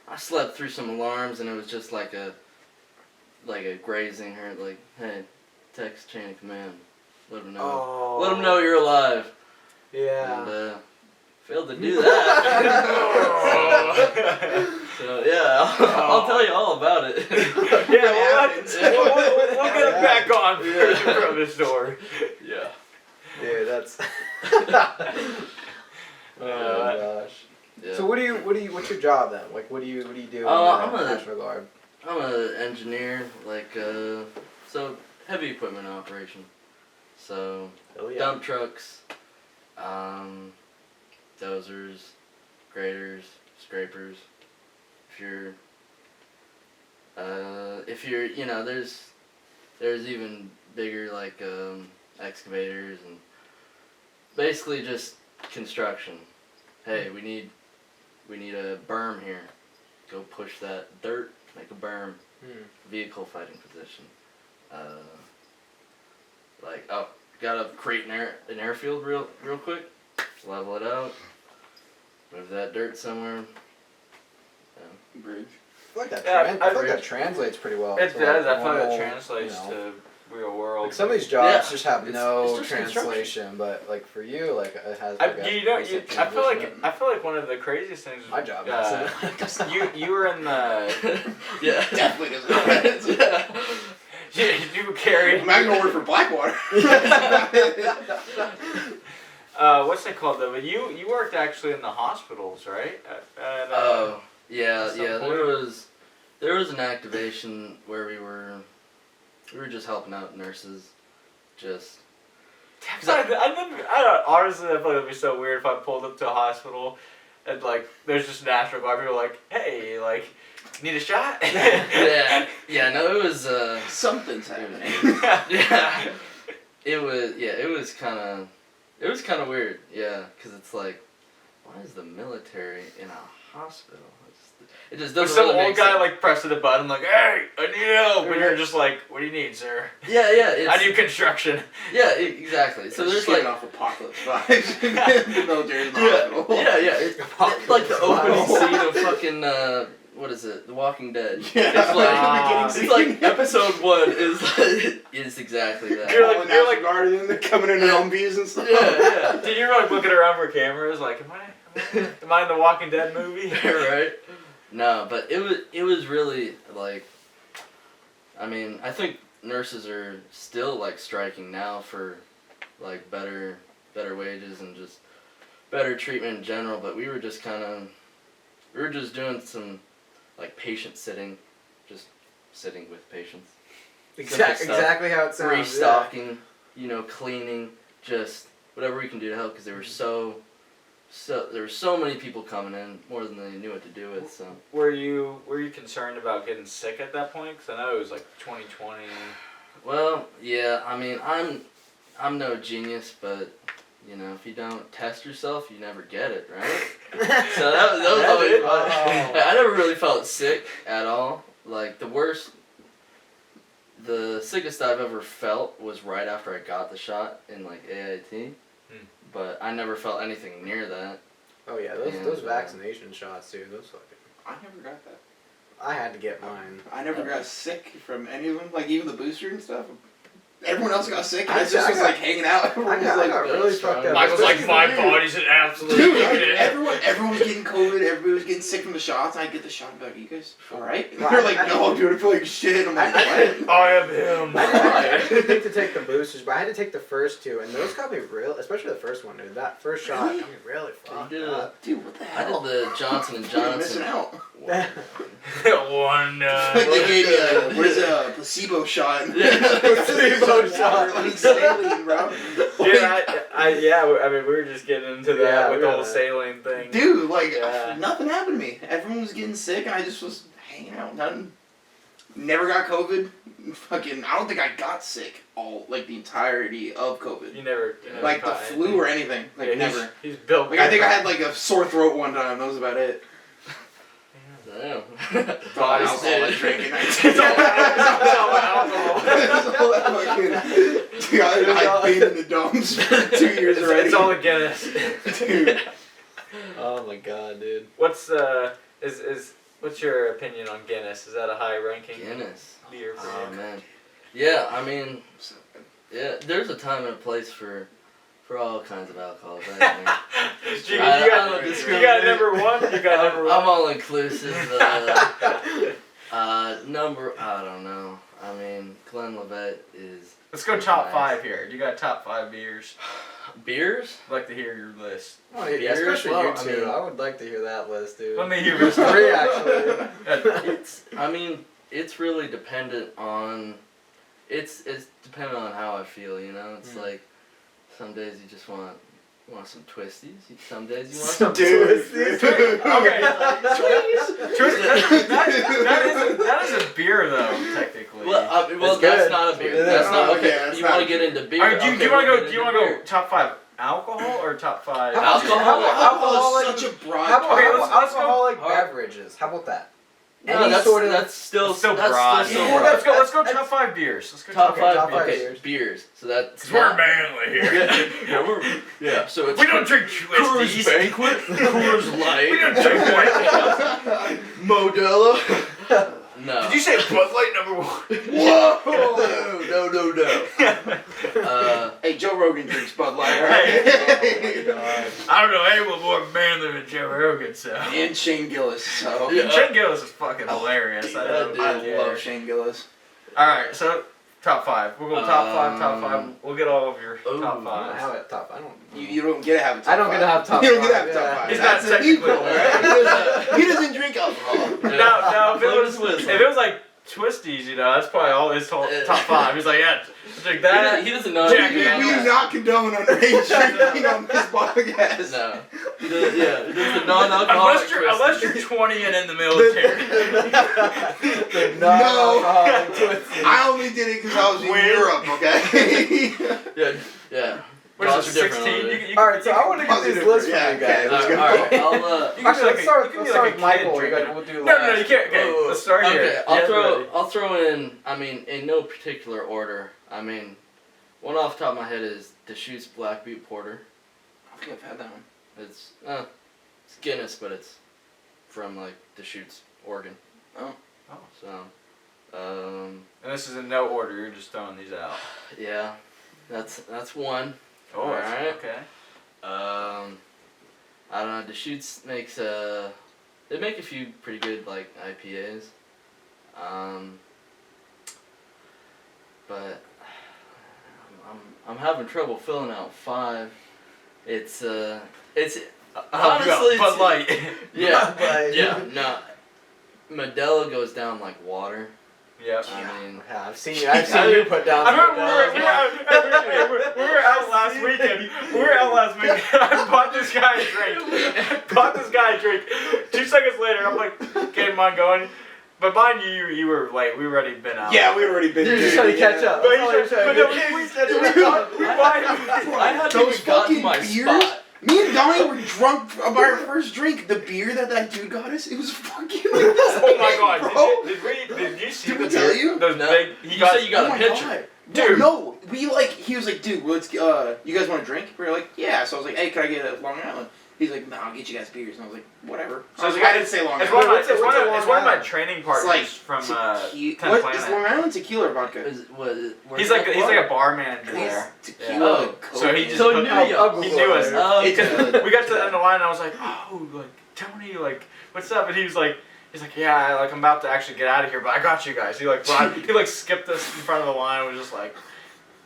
I slept through some alarms and it was just like a grazing hurt. Like, hey, text chain of command. Let them know. Oh. Let them know you're alive. Yeah. And failed to do that. So yeah, I'll tell you all about it. Yeah, we'll get it back on from this door. Yeah. Dude, that's. Oh my gosh. Yeah. So what's your job then? Like what do you do I'm in the a- National Guard? I'm an engineer, so heavy equipment operation. So Oh yeah. dump trucks, dozers, graders, scrapers. If you're, there's even bigger like excavators and basically just construction. Hey, we need a berm here. Go push that dirt, make a berm. Vehicle fighting position. Gotta create an airfield real quick. Level it out. Move that dirt somewhere. Bridge. I feel like that translates pretty well. It to, does. like, I feel like that normal, translates to real world. Like some of these jobs Yeah. just have It's no just translation, but like for you, like it has. I Like, a feel like one of the craziest things. My job. You were in the. Yeah. Definitely doesn't. Yeah. You carried. I'm not gonna work for Blackwater. What's it called though? But you worked actually in the hospitals, right? Yeah. At some Yeah. point? There was an activation where we were just helping out nurses, just. Honestly, I thought it'd be so weird if I pulled up to a hospital and like there's just National Guard people like, hey, like, need a shot? Yeah. No, it was. Something's happening. Yeah. It was kind of weird. Yeah, because it's like, why is the military in a hospital? It just But doesn't some really old make guy sense. like pressing the button like, hey, I need help, and you're just like, what do you need, sir? Yeah, it's, I need construction. Yeah, exactly. So there's giving like off apocalypse vibes. The military in the hospital. yeah. It's like the opening scene of fucking what is it? The Walking Dead. Yeah. It's like episode 1 is exactly that. You're like Guardian, they're coming in Humvees and stuff. Yeah. Dude, you're like looking around for cameras, like, am I in the Walking Dead movie? Right. No, but it was really like, I mean, I think nurses are still like striking now for like better wages and just better treatment in general. But we were just doing some like patient sitting, just sitting with patients. Exactly how it sounds. Restocking, cleaning, just whatever we can do to help because they were so there were so many people coming in, more than they knew what to do with. So Were you concerned about getting sick at that point? Because I know it was like 2020. well, yeah. I mean, I'm no genius, but if you don't test yourself, you never get it, right? So that was always I never really felt sick at all. Like the sickest I've ever felt was right after I got the shot in like AIT. But I never felt anything near that. Oh yeah, those vaccination shots, dude. Those fucking. I never got that. I had to get mine. I never got sick from any of them. Like even the booster and stuff. Everyone else got sick. I I just was like hanging out. Everyone was like, got really fucked up. Michael's like, my body's an absolute dude, shit. everyone was getting COVID. Everybody was getting sick from the shots. And I get the shot and be like, you guys all right? And they're like, no, dude, I feel like shit. I'm like, what? I am him. I didn't think to take the boosters, but I had to take the first 2, and those got me real, especially the first one, dude. That first shot got me really fucked up. Dude, what the I hell? did the Johnson and You're missing Johnson. out. One. They gave me what is it, a placebo shot? Placebo shot. Like saline, bro. Dude, I mean, we were just getting into that with the whole saline thing. Dude, like, Yeah. nothing happened to me. Everyone was getting sick, and I just was hanging out. Nothing. Never got COVID. Fucking, I don't think I got sick the entirety of COVID. You never Like the caught flu anything. or anything. Like, Yeah, never. He's built. Like, I think I had like a sore throat one time. That was about it. Damn. It's all alcohol I drank at night. It's all alcohol. It's all that fucking. Dude, I've been in the dumps for 2 years already. It's all a Guinness. Dude. Oh my god, dude. What's your opinion on Guinness? Is that a high ranking Guinness. beer? Oh man. Yeah, I mean, yeah. There's a time and a place for all kinds of alcohols. I think. you I got don't number 1. You got number 1. I'm all inclusive. Number, I don't know. I mean, Glenlivet is. Let's go top nice. 5 here. You got top 5 beers. Beers? I'd like to hear your list. Oh, yeah, Beers? especially Well, you I two. mean- I would like to hear that list, dude. Let me hear There's your 3 actually. I mean, it's really dependent on. It's dependent on how I feel. It's like some days you just want some twisties. Some days you want some twisties. Okay. That is a beer though, technically. Well, It's that's good. not a beer. It That's is. not Oh, okay. yeah, it's You not want a to get into beer? Alright, do Okay, you want we'll to get go? Do you into want to beer. go top 5 alcohol or top 5? Alcohol. Alcohol is such a broad. How about Okay, let's go- alcoholic Hard. beverages? How about that? No, Any that's sort of- that's still Still that's broad. Still Yeah, broad. Let's go top 5 beers. Let's go Top Okay, five. top five Okay, beers. beers. So that's. Because we're manly here. Yeah. So it's We don't drink Coors twisties. Banquet, Coors Light, We don't drink white. Modelo. No. Did you say Bud Light number 1? Whoa! No. Hey, Joe Rogan drinks Bud Light, Hey. right? I don't know anyone more manly than Joe Rogan, so. And Shane Gillis. So Yeah. Shane Gillis is fucking hilarious. I that don't dude. I love Shane Gillis. Alright, so top 5. We'll go top 5. We'll get all of your Ooh. top I don't 5s. have it top. I don't. You don't get to have a top I don't five. get to have top You don't get to five, have top yeah. five. He's That's not illegal, technically right? He doesn't drink alcohol. Now, Flavors whistling. if it was like Twisties, that's probably all his top 5. He's like, yeah, drink that. He doesn't know. Jack We Daniels. do not condone underage drinking on this podcast. No. He does, yeah. He does the non-alcoholic. Unless you're 20 and in the military. The non-alcoholic twisties. I only did it because I was in Weird. Europe, okay? Yeah. What Jaws is are it, different 16? a little bit. All right, so I want to get these lists from you guys. let's go. Alright, I'll, You can Actually, be let's start you can be with a kid Michael. drinking. We'll do No, last. you can't. Okay, let's start here. Okay, Yeah, I'll throw in. I mean, in no particular order. I mean, one off the top of my head is Deschutes Black Butte Porter. I think I've had that one. It's Guinness, but it's from like Deschutes, Oregon. Oh. So, And this is in no order. You're just throwing these out. yeah, that's one. Oh, Alright. okay. I don't know. Deschutes makes they make a few pretty good like IPAs. But I'm having trouble filling out 5. It's honestly Bud Light. yeah no. Modelo goes down like water. Yep. I mean, Yeah, I've seen you put down. I remember Modelo. we were out last weekend. I bought this guy a drink. 2 seconds later, I'm like, getting mine going. But mind you were late. We already been out. Yeah, we already been. You're just trying to catch up. But I hadn't Those even got to fucking my beers. spot. Me and Donnie were drunk by our first drink. The beer that dude got us, it was fucking like this. Oh my god! Bro. Did you see Did we the tell beer? you? Those No. big. You said you got Oh a my pitcher. God. Dude. No, he was like, dude, let's, you guys want a drink? We were like, yeah. So I was like, hey, can I get a Long Island? He's like, no, I'll get you guys beers. And I was like, whatever. So I was like, I didn't say Long It's Island. one of my training partners like from Tequi- 10th what is Long Planet. Island tequila or vodka? He's like a bar manager there. Tequila. Oh, Coke, So he and- just So put, he knew you. he knew us. Oh, It's okay. good. We got to the end of the line and I was like, oh, like Tony, like what's up? And he's like, yeah, like I'm about to actually get out of here, but I got you guys. He like skipped us in front of the line and was just like,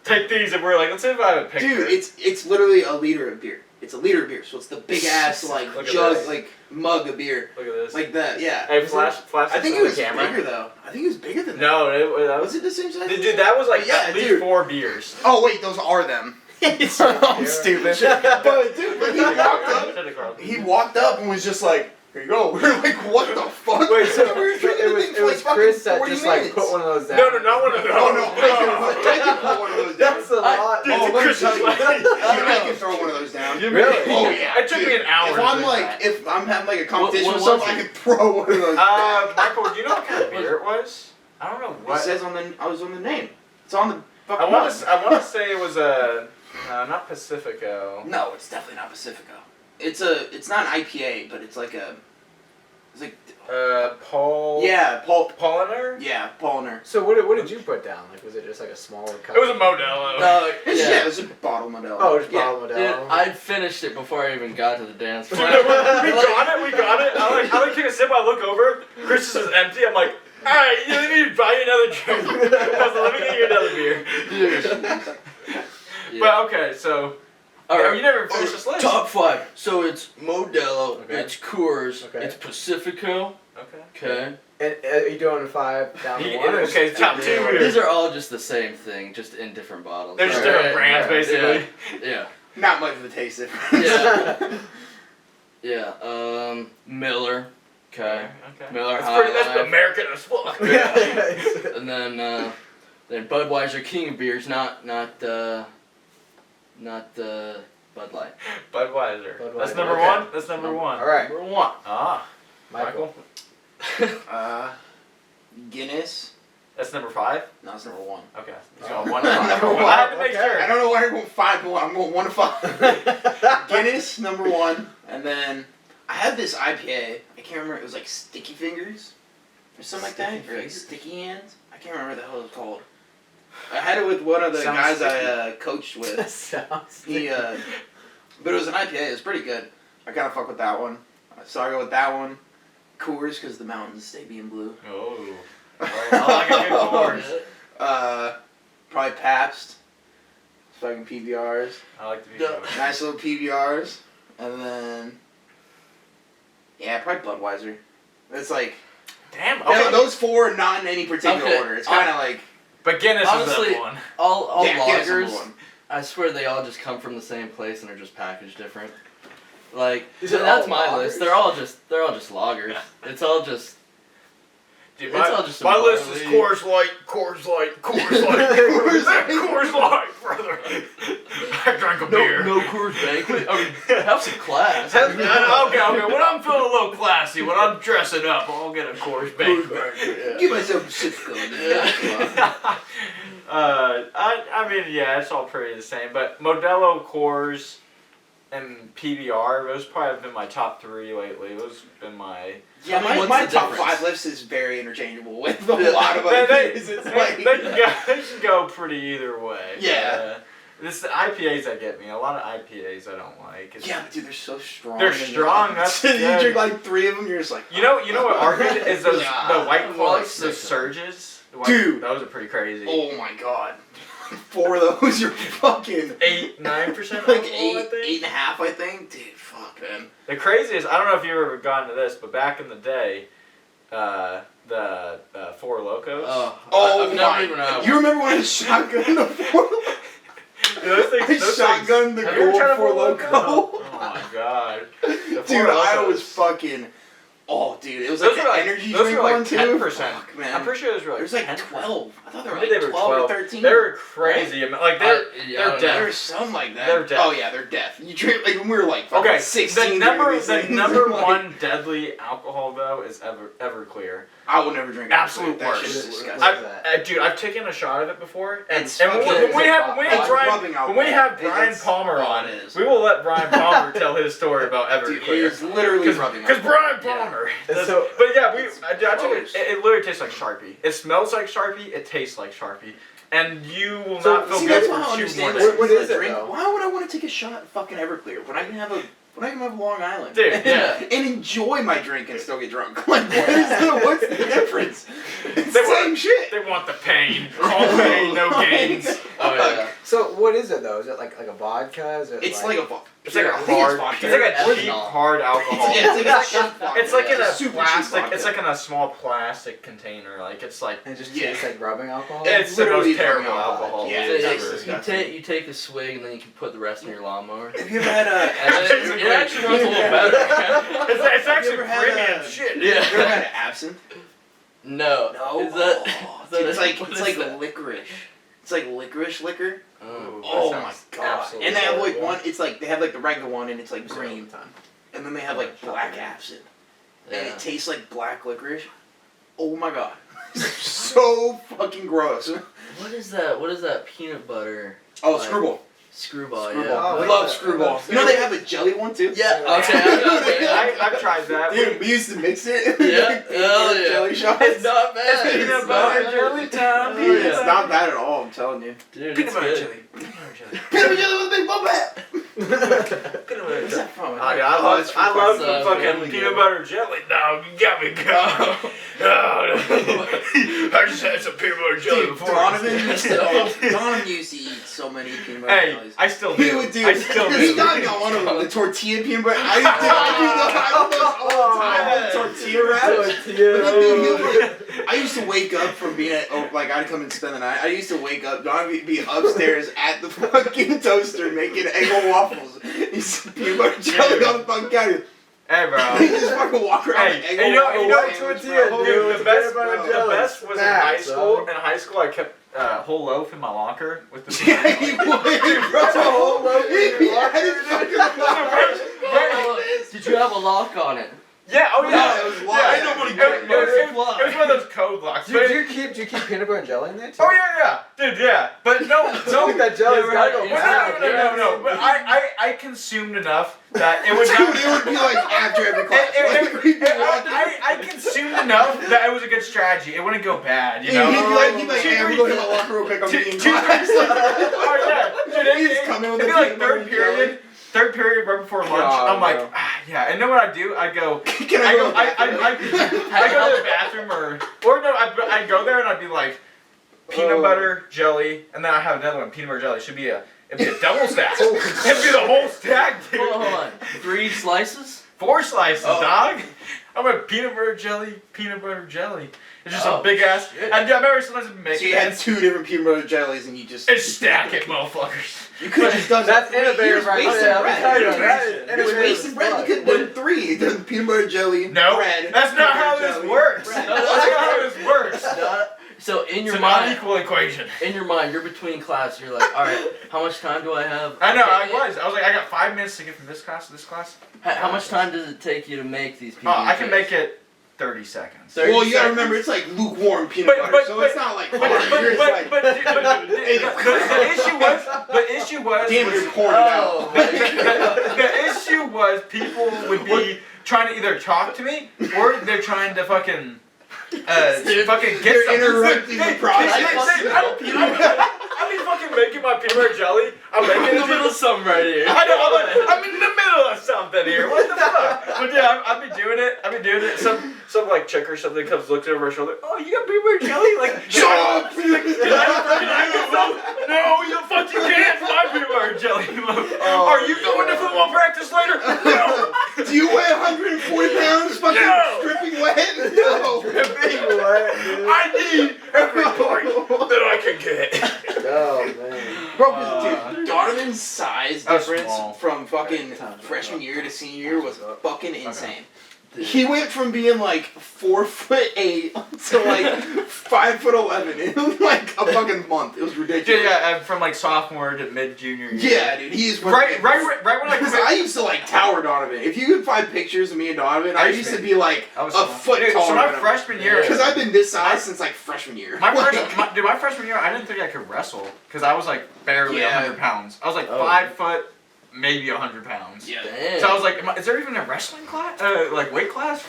take these, and we're like, let's see if I have a picture. Dude, it's literally a liter of beer. It's a liter of beer, so it's the big ass like Look at jug, this. like mug of beer, Look at this. like that. Yeah. Hey, flash I think this it on was the camera. bigger though. I think it was bigger than that. No, that Was it the same size? Dude, that was like Yeah, at least dude. 4 beers. Oh wait, those are them. I'm stupid. But dude, when he walked up and was just like, "Here you go." We were like, "What the fuck?" Wait, so we were drinking the thing for like was fucking Chris that 40 just minutes. like put one of those down? No, not one of those. Oh no, I can put one of those down. That's a lot. Dude, Oh, let me Chris tell is you, like, I can throw one of those down. Really? Oh yeah. It took me an hour If to I'm do like, that. if I'm having like a competition What or something, was I it? could throw one of those. Michael, do you know what kind of beer it was? I don't know It what. says on the. I was on the name. It's on the fucking. I want to say it was not Pacifico. No, it's definitely not Pacifico. It's not an IPA, but it's like a. It's like. Paul. Yeah, Pauliner. Yeah, Paulner. So what did you put down? Like, was it just like a smaller cup? It was a Modelo. Yeah, it was a bottle Modelo. Oh, just yeah. bottle Modelo. I finished it before I even got to the dance Dude, floor. we got it. I like take a sip. I look over. Chris's is empty. I'm like, all right, let me buy you another drink. I was like, let me get you another beer. Yeah. But okay, so All right. you never finished this list. Top 5. So it's Modelo, Okay. it's Coors, Okay. it's Pacifico. Okay. Okay. And are you doing 5 down the one? Okay, top 2 beers. These are all just the same thing, just in different bottles. They're just Alright. different brands, basically. Yeah. Not much of a taste difference. Yeah. Yeah. Miller. Okay. Okay. Miller That's High that's Life. American as fuck. Yeah. And then Budweiser King of Beers, not Bud Light. Budweiser. That's Budweiser, number okay. 1. That's number 1. All right, Number 1. Ah, Michael. Guinness. that's number 5. No, it's number 1. Okay, he's going 1 to 5. Number one. I had to make Okay. sure. I don't know why you're going 5, but I'm going 1 to 5. Guinness, number 1. And then I had this IPA. I can't remember. It was like Sticky Fingers or something like that. Or like Sticky Hands. I can't remember what the hell it was called. I had it with one of the Sounds guys I coached with. Sounds He, but it was an IPA. It was pretty good. I kind of fuck with that one. So I go with that one. Coors, because the mountains stay being blue. Oh. I like a good Coors. Probably Pabst. Fucking PBRs. I like to be Yeah. good. Nice little PBRs. And then... Yeah, probably Budweiser. It's like... Damn. No, Okay. those 4 are not in any particular Okay. order. It's kind of like... But Guinness Honestly, is that one. All yeah, Guinness number lagers, 1. I swear they all just come from the same place and are just packaged different. Like, Is it that's all my lagers? list. They're all just lagers. It's all just Dude, it's all just my some list is barley. Coors Light, Coors Light, Coors Light, Coors Light, Coors Light, bro. brother. I drank a beer. No Coors Banquet. I mean, have some class. Okay. When I'm feeling a little classy, when I'm dressing up, I'll get a Coors Banquet. Give myself a sip gun. I mean, yeah, it's all pretty the same. But Modelo, Coors, and PBR, those probably have been my top 3 lately. Those have been my... Yeah, my top 5 list is very interchangeable with a lot of other beers. They can go pretty either way. Yeah. It's the IPAs that get me. A lot of IPAs I don't like. Yeah, but dude, they're so strong. They're strong. That's you good. drink like 3 of them, you're just like... You know what are good is those the White Claws, like the surges. Dude. Those are pretty crazy. Oh my god. 4 of those, you're fucking... 8-9% like alcohol, 8.5, I think. Dude, fuck, man. The craziest, I don't know if you've ever gotten to this, but back in the day, the Four Locos. I've never even had You remember when I shotgunned the Four Locos? Shotgunned the gold Four Loco. Oh my god. Dude, I was fucking... Oh, dude, it was like an energy drink one too. 10%. Fuck, man. I'm pretty sure those were like It was like 10%. 12. I thought they were Maybe like 12 or 13. They were crazy. Right? Like they're There's deaf. some like that. They're deaf. Oh yeah, they're deaf. You drink like when we were like fucking Okay, 16. the number one deadly alcohol though is Everclear. I will never drink. Absolute that worst. shit is disgusting. Dude, I've taken a shot of it before, and It's when fucking- we have Brian It's Palmer all on, it is. we will let Brian Palmer tell his story about Dude, Everclear. it's literally rubbing Because alcohol. Brian Palmer. Yeah. So- But yeah, I took it. It literally tastes like Sharpie. It smells like Sharpie. It tastes like Sharpie. And you will not feel see, good that's for why I 2 understand more that. days. What is it, drink? though? Why would I want to take a shot of fucking Everclear when I can have Long Island? Dude, yeah. and enjoy my drink and still get drunk. Like, what's the difference? It's the same shit. They want the pain. All pain, no gains. Oh yeah. So what is it though? Is it like a vodka? Is it It's like a vodka. It's like a I think hard. it's vodka. It's like a cheap Ethanol. hard alcohol. It's like in a super cheap plastic. vodka. It's like in a small plastic container. Like it's like And it just Yeah. tastes like rubbing alcohol? it's the literally most terrible rubbing alcohol. Yeah, it's it's ever. disgusting. You take a swig and then you can put the rest in your lawnmower. Have you ever had And it actually runs a little better. It's actually ever had premium a- shit. You ever had absinthe? No. Is that? Dude, it's like what it's is like that? licorice. It's like licorice liquor. Ooh, Oh that my sounds god! absolutely And they have like horrible. one. It's like they have like the regular one, and it's like green, time. and then they have like black absinthe, and Yeah. it tastes like black licorice. Oh my god! So fucking gross. What is that? What is that peanut butter? Oh, Like- screwball. Screwball. Screwball. Yeah. Oh, I wait, love that- screwball. that- You know they have a jelly one too. Yeah. Okay. I've tried that. Dude, we used to mix it. Yeah. Hell yeah. Jelly shots. It's not bad. It's peanut It's butter not- jelly time. Oh, Dude, yeah. it's not bad at all. I'm telling you. Dude, Peanut it's butter good. jelly. Peanut butter jelly. Peanut butter jelly with a big bubble hat. Peanut butter What's jelly. that from? Oh, yeah, I love it's from some Family fucking Guy. peanut butter jelly, dog. You got me going. I just had some peanut butter jelly Dude, before. Donovan used to eat so many peanut butter Hey, jellies. I still He do. would do. I still He do. got one of them, the tortilla peanut butter. I do those all the time. The tortilla wraps. But then, dude, I used to wake up from being at, like, I'd come and spend the night. I used to wake up, Don would be upstairs at the fucking toaster making egg roll waffles. He's peanut butter jelly on the fucking counter. Hey, bro. He just fucking walk around Hey, with egg and roll you know waffles. tortilla, bro. Dude, the best, butter the jelly. best was in Facts, high school. son. In high school, I kept a whole loaf in my locker with the. Yeah, he would, bro. That's a whole loaf in your He had his fucking Did you have a lock on it? Yeah, oh yeah. No, it was locked. Yeah, Ain't nobody it was one of those code locks. Do But you keep peanut butter and jelly in there too? oh yeah, dude, yeah. But no, Don't that jelly's Yeah, gotta go right. bad. no. But I consumed enough that it would Dude, not. it would be like after every class. Like, we'd be walking. I consumed enough that it was a good strategy. It wouldn't go bad, you know. He'd be like, hey, I'm going to hit my locker real quick. I'm eating Two- class. Oh yeah, dude. He just come in with It'd a be like peanut butter third and period. Third period, right before lunch. God, I'm like, bro. yeah. And know what I do? I go. Can I go? I go to the bathroom or no, I go there and I'd be like, peanut butter jelly, and then I have another one, peanut butter jelly. It'd be a double stack. It'd be the whole stack, dude. Hold on. 3 slices? 4 slices, Oh. dog. I'm a peanut butter jelly. It's just a Oh, big ass. shit. And I remember sometimes I'd make So you it had 2 different peanut butter jellies and you just... and stack it, motherfuckers. You could have just done That's that. innovative right wasting there. bread. I'm telling you, that is You're innovative wasting as bread. fuck. You could have done 3. Done peanut butter jelly, No, bread. that's not peanut how butter this jelly, works. bread. That's not how this works. So in your It's not mind, an equal equation. in your mind, you're between class. You're like, all right, how much time do I have? I know. Okay, I was like, I got 5 minutes to get from this class to this class. How much time does it take you to make these PBs? Oh, I can make it 30 seconds. 30 Well, you gotta seconds? remember, it's like lukewarm peanut butter, so it's not like hard. You're just like, But the issue was, damn, you're pouring it out. Oh, my the issue was people would be trying to either talk to me or they're trying to fucking fucking get You're something. interrupting the process. I mean, fucking making my peanut butter jelly. I'm I'm in making the middle of something right here. I know. I'm in the middle of something here. What the fuck? But yeah, I've been doing it. Some like chick or something comes, looks over her shoulder. Oh, you got peanut butter jelly? Like, Shut up! No, you fucking can't. My peanut butter jelly. Are you going to football practice later? No. Do you weigh 140 pounds fucking No. dripping wet? No. I need every point that I can get. Oh man. Bro, 'cause, dude, Donovan's size That's difference small. from fucking freshman year to senior year was fucking insane. He went from being like 4'8" to like 5'11" in like a fucking month. It was ridiculous. Yeah, from like sophomore to mid junior year. Yeah, dude, he's Right when I because quit. I used to like tower Donovan. If you could find pictures of me and Donovan, I used to be like I was a small. foot Dude, taller. so my than him. freshman year, Because I've been this size since like freshman year. my freshman year, I didn't think I could wrestle because I was like barely Yeah. 100 pounds. I was like Oh. 5 foot, maybe 100 pounds. Yeah. Damn. So I was like, is there even a wrestling class? Like weight class?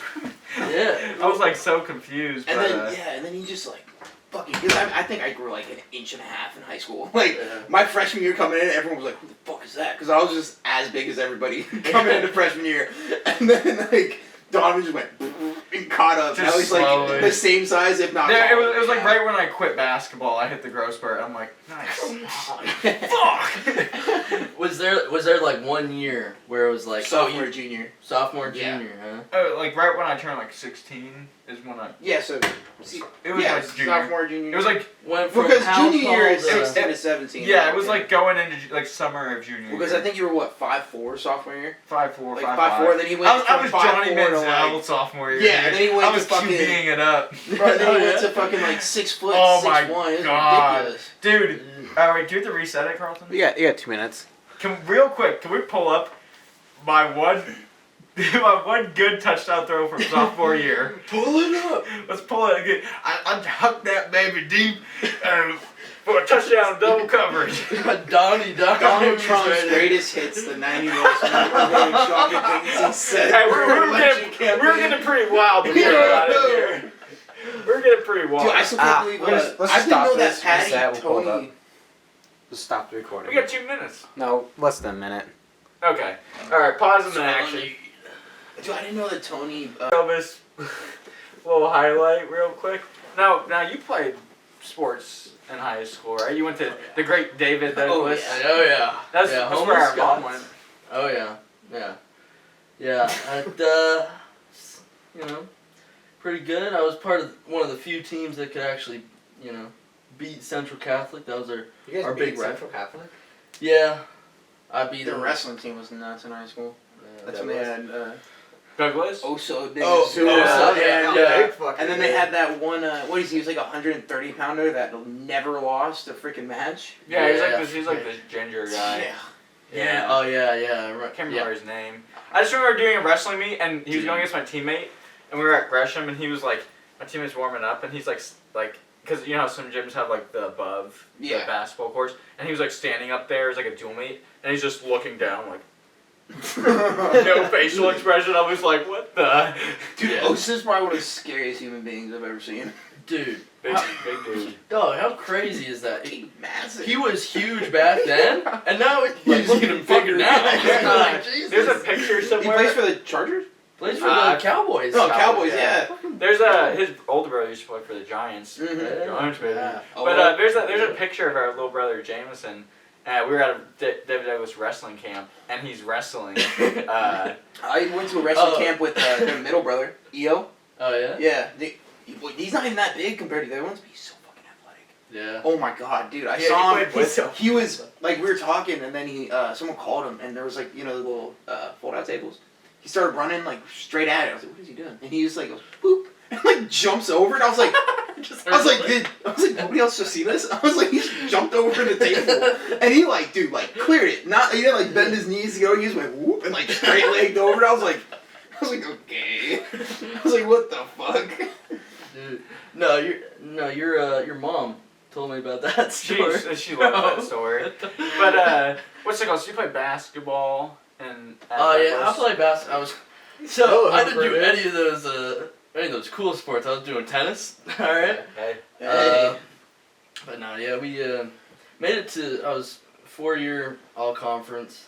Yeah. I was like so confused. And but, then and then he just like fucking. Because I think I grew like an inch and a half in high school. Like Yeah. my freshman year coming in, everyone was like, "Who the fuck is that?" Because I was just as big as everybody coming into freshman year, and then like Donovan just went and caught up. Just Now he's slowly. like the same size, if not. yeah, it taller. was like Yeah. right when I quit basketball, I hit the growth spurt. I'm like, nice. Fuck. Was there like 1 year where it was like Sophomore, junior. sophomore, Yeah. junior, huh? Oh, like right when I turned like 16 is when I. Yeah, so It was yeah, like junior. sophomore, junior. It was like Went from because how junior year tall is to- 16 to 17. yeah, it was like going into like summer of junior. Because year. I think you were what 5'4" sophomore year. 5'4", Like 5'5". 5'4", then he went I was from Johnny 5'4" to, Manziel like- sophomore year. Yeah, and then he went I to was fucking- QBing it up. Bro, then Oh, he went yeah? to fucking like 6 foot, Oh my 6'1". It's God. ridiculous. Dude, wait, do you have to reset it, Carlton? You got 2 minutes. Real quick, can we pull up my one good touchdown throw from sophomore year? Pull it up. Let's pull it again. I hucked that baby deep for a touchdown double coverage. Donnie. Donald Trump's greatest hits, the 90 most memorable shocking things he said. Hey, we were election getting pretty wild before we got in here. We were getting pretty wild. Dude, I still can't believe let's I didn't stop know that this, Patty, reset, we'll pull it Tony... Just stop the recording. We got 2 minutes. No, less than a minute. Okay. Alright, pause and then action. Dude, I didn't know that Tony... Elvis, little highlight real quick. Now you played sports in high school, right? You went to the great David Douglas. Oh yeah. That's yeah, where our mom Scots. went. Oh yeah. And you know, pretty good. I was part of one of the few teams that could actually, you know, beat Central Catholic. That was You guys our beat big Central Catholic? Yeah. I beat The them. wrestling team was nuts in high school. Yeah, That's that when they was- had... Douglas? Oso Big Oh, Sue. yeah, yeah. And then they had that one, what is he? He was like a 130 pounder that never lost a freaking match. Yeah, Yeah. he's like this ginger guy. Yeah. Oh yeah. I Can't remember his name. I just remember doing a wrestling meet and he was going against my teammate and we were at Gresham and he was like, my teammate's warming up and he's like, because you know how some gyms have like the above the basketball courts and he was like standing up there as like a dual meet and he's just looking down like no facial expression. I was like, what the? Dude, Osa's probably one of the scariest human beings I've ever seen. Dude. Big dude. Dog, how crazy is that? Massive. He was huge back then, and now like, look at him fucking now. Like, Jesus. There's a picture He somewhere. plays for the Chargers? Plays for the Cowboys. No, Cowboys, yeah. yeah. There's his older brother used to play for the Giants. Mhm. Giants, baby. Yeah. But there's a picture of our little brother Jameson. We were at a David Douglas wrestling camp, and he's wrestling. I went to a wrestling camp with their middle brother, EO. Oh yeah. Yeah. He's not even that big compared to the other ones, but he's so fucking athletic. Yeah. Oh my god, dude! I Yeah, saw he him. played with He was like, we were talking, and then someone called him, and there was like, you know, the little fold-out tables. He started running like straight at it. I was like, what is he doing? And he just like goes boop, and like jumps over, and I was like, I was like, nobody else just see this? I was like, he just jumped over the table, and he like, dude, like cleared it. Not he didn't like bend his knees to go. He just went whoop and like straight legged over. I was like, okay. I was like, what the fuck? Dude, your mom told me about that story. She loved that story. But what's it called? So you play basketball and. Oh yeah, I play basketball. I didn't do any of those cool sports. I was doing tennis. All right. Hey. But no, yeah, we made it to. I was 4-year all conference.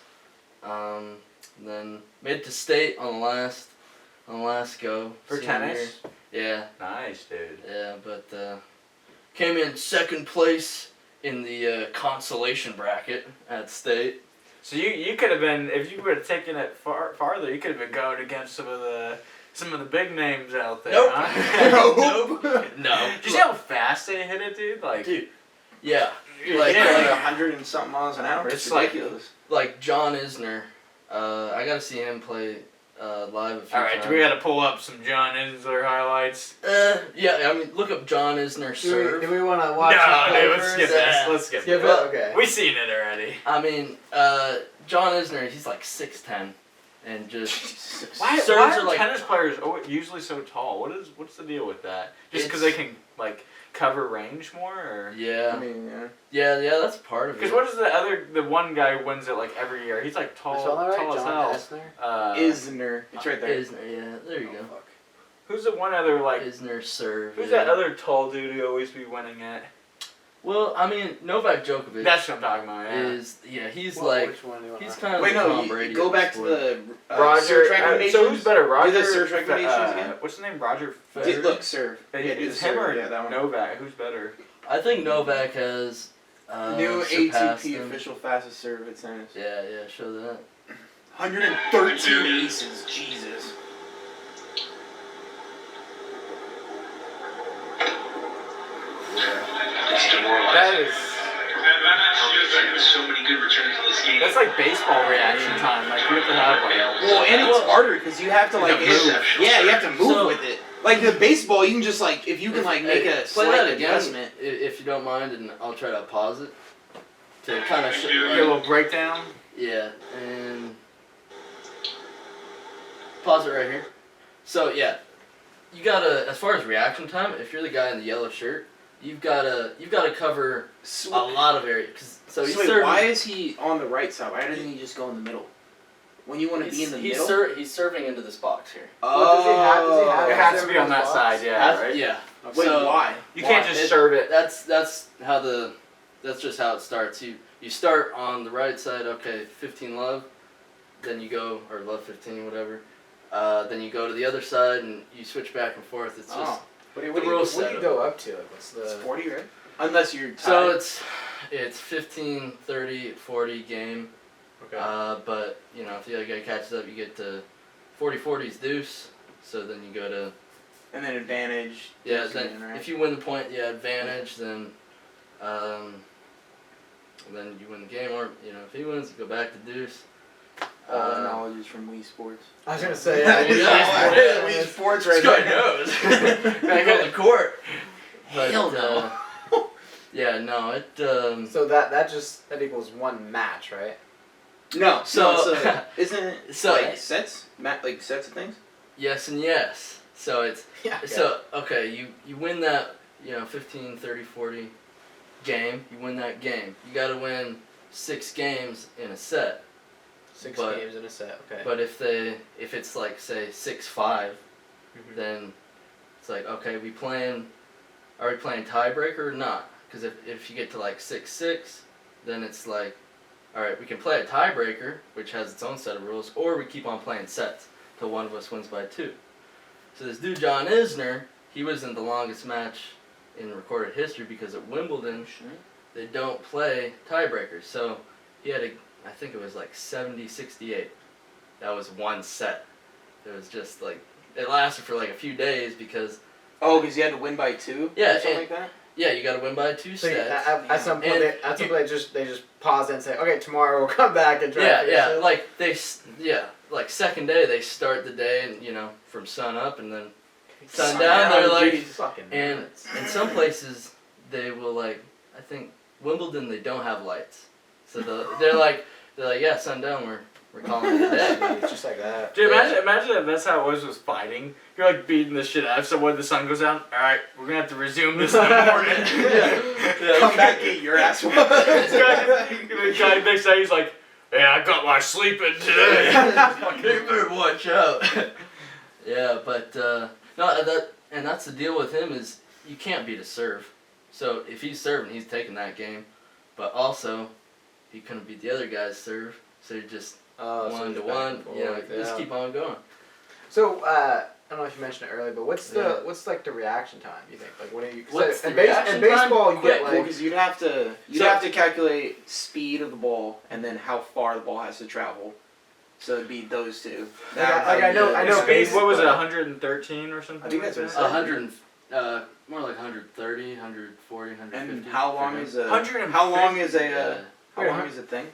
Then made it to state on the last go For senior tennis. year. Yeah. Nice, dude. Yeah, but came in second place in the consolation bracket at state. So you could have been, if you would have taken it farther, you could have been going against some of the big names out there. Nope. Huh? Nope. No. Did you see how fast they hit it, dude? Like, dude. Yeah. Like yeah. 100 and something miles an hour. It's ridiculous. Like John Isner. I got to see him play live a few all right, times. do we got to pull up some John Insler highlights? Yeah, I mean, look up John Isner serve. Do we want to watch? No, dude, let's skip this. Let's skip Skip it. it. Okay. We've seen it already. I mean, John Isner, he's like 6'10", and just Why serves are are like tennis players usually so tall? What's the deal with that? Just because they can like cover range more, or yeah. I mean, Yeah, that's part of it. because what is the one guy who wins it like every year? He's like tall as hell. Isner. It's right there. Isner, yeah, there you go. Fuck. Who's the one other like? Isner serve. Who's yeah. that other tall dude who always be winning it? Well, I mean, Novak Djokovic. That's what I'm talking about. Yeah. He's Well, like which one do you want he's to- kind of Wait, like no, Tom Brady. go of back to sport. the Roger. search recommendations. So who's better, Roger? Do the search recommendations again. What's the name? Roger. Look, serve. Yeah, Yeah, do it's the him serve. or Yeah, that one. Novak. Who's better? I think Novak has New surpassed ATP him. official fastest serve at tennis. Yeah, show that. 113 aces. Jesus. That is. That's like baseball reaction time. Like you have to have like. Well, and it's harder because you have to like You have to move. Yeah, you have to move So- with it. Like the baseball, you can just like if you can like make a Play slight that again, adjustment. if you don't mind, and I'll try to pause it to kind of Get a little breakdown. yeah, and pause it right here. So yeah, you gotta, as far as reaction time, if you're the guy in the yellow shirt, you've gotta cover a lot of area. So he's wait, serving. why is he on the right side? Why doesn't he just go in the middle? When you want to be in the middle. He's serving into this box here. Does he have It has to be on that side, yeah, right? Yeah. Wait, So- why? You can't just serve it. That's how that's just how it starts. You start on the right side, okay, 15 love, then you go, or love 15, whatever. Then you go to the other side and you switch back and forth. It's just What do the rule you setup. go up to? Like, what's It's the? 40, right? Unless you're tied. So it's 15, 30, 40 game. Okay. But you know, if the other guy catches up, you get to 40-40's deuce. So then you go to and then advantage. yeah. deuce Then again, right? if you win the point, yeah, advantage. Then you win the game. Or you know, if he wins, you go back to deuce. All the knowledge is from Wii Sports. I was gonna say Wii Sports right This guy there. knows. Back on the court. But, Hell no. yeah, no, it. So that equals one match, right? No, So- isn't it so- like sets? Like sets of things? Yes and yes. So it's Yeah. so okay. You win that 15, 30, 40 game. You win that game. You got to win 6 games in a set. 6 but- games in a set. Okay. But if it's like say 6-5, then it's like okay, are we playing tiebreaker or not? Because if you get to like 6-6, then it's like, all right, we can play a tiebreaker, which has its own set of rules, or we keep on playing sets till one of us wins by 2. So this dude John Isner, he was in the longest match in recorded history because at Wimbledon they don't play tiebreakers. So he had I think it was like 70-68. That was one set. It was just like it lasted for like a few days because because you had to win by 2. Yeah, or something and- like that. yeah, you got to win by 2 So sets. at some point, And they just pause and say, okay, tomorrow we'll come back and try. to finish it. like second day they start the day and from sun up and then Sundown, they're like, fucking and nuts. in some places they will like, I think Wimbledon they don't have lights, so they're like yeah, sundown, we're calling it a day. It's just like that. Dude, imagine if that's how it was fighting. You're like beating the shit out of someone, the sun goes down. Alright, we're gonna have to resume this in the morning. Come back, get your ass whooped. The guy next day, he's like, yeah, I got my sleep in today. You better watch out. Yeah, but no, that's the deal with him is you can't beat a serve. So if he's serving, he's taking that game. But also, he couldn't beat the other guy's serve, so you're just 1 to 1. Just keep on going. So I don't know if you mentioned it earlier, but what's like the reaction time? You think like what are you? What's in the reaction baseball time? you get like because you'd have to calculate speed of the ball and then how far the ball has to travel. So it'd be those two. I know Speed, what was it, but- 113 or something? I think that's what it said. 100, more like 130, 140, 150. And how long is a 150? how long is a Yeah. how long is a thing?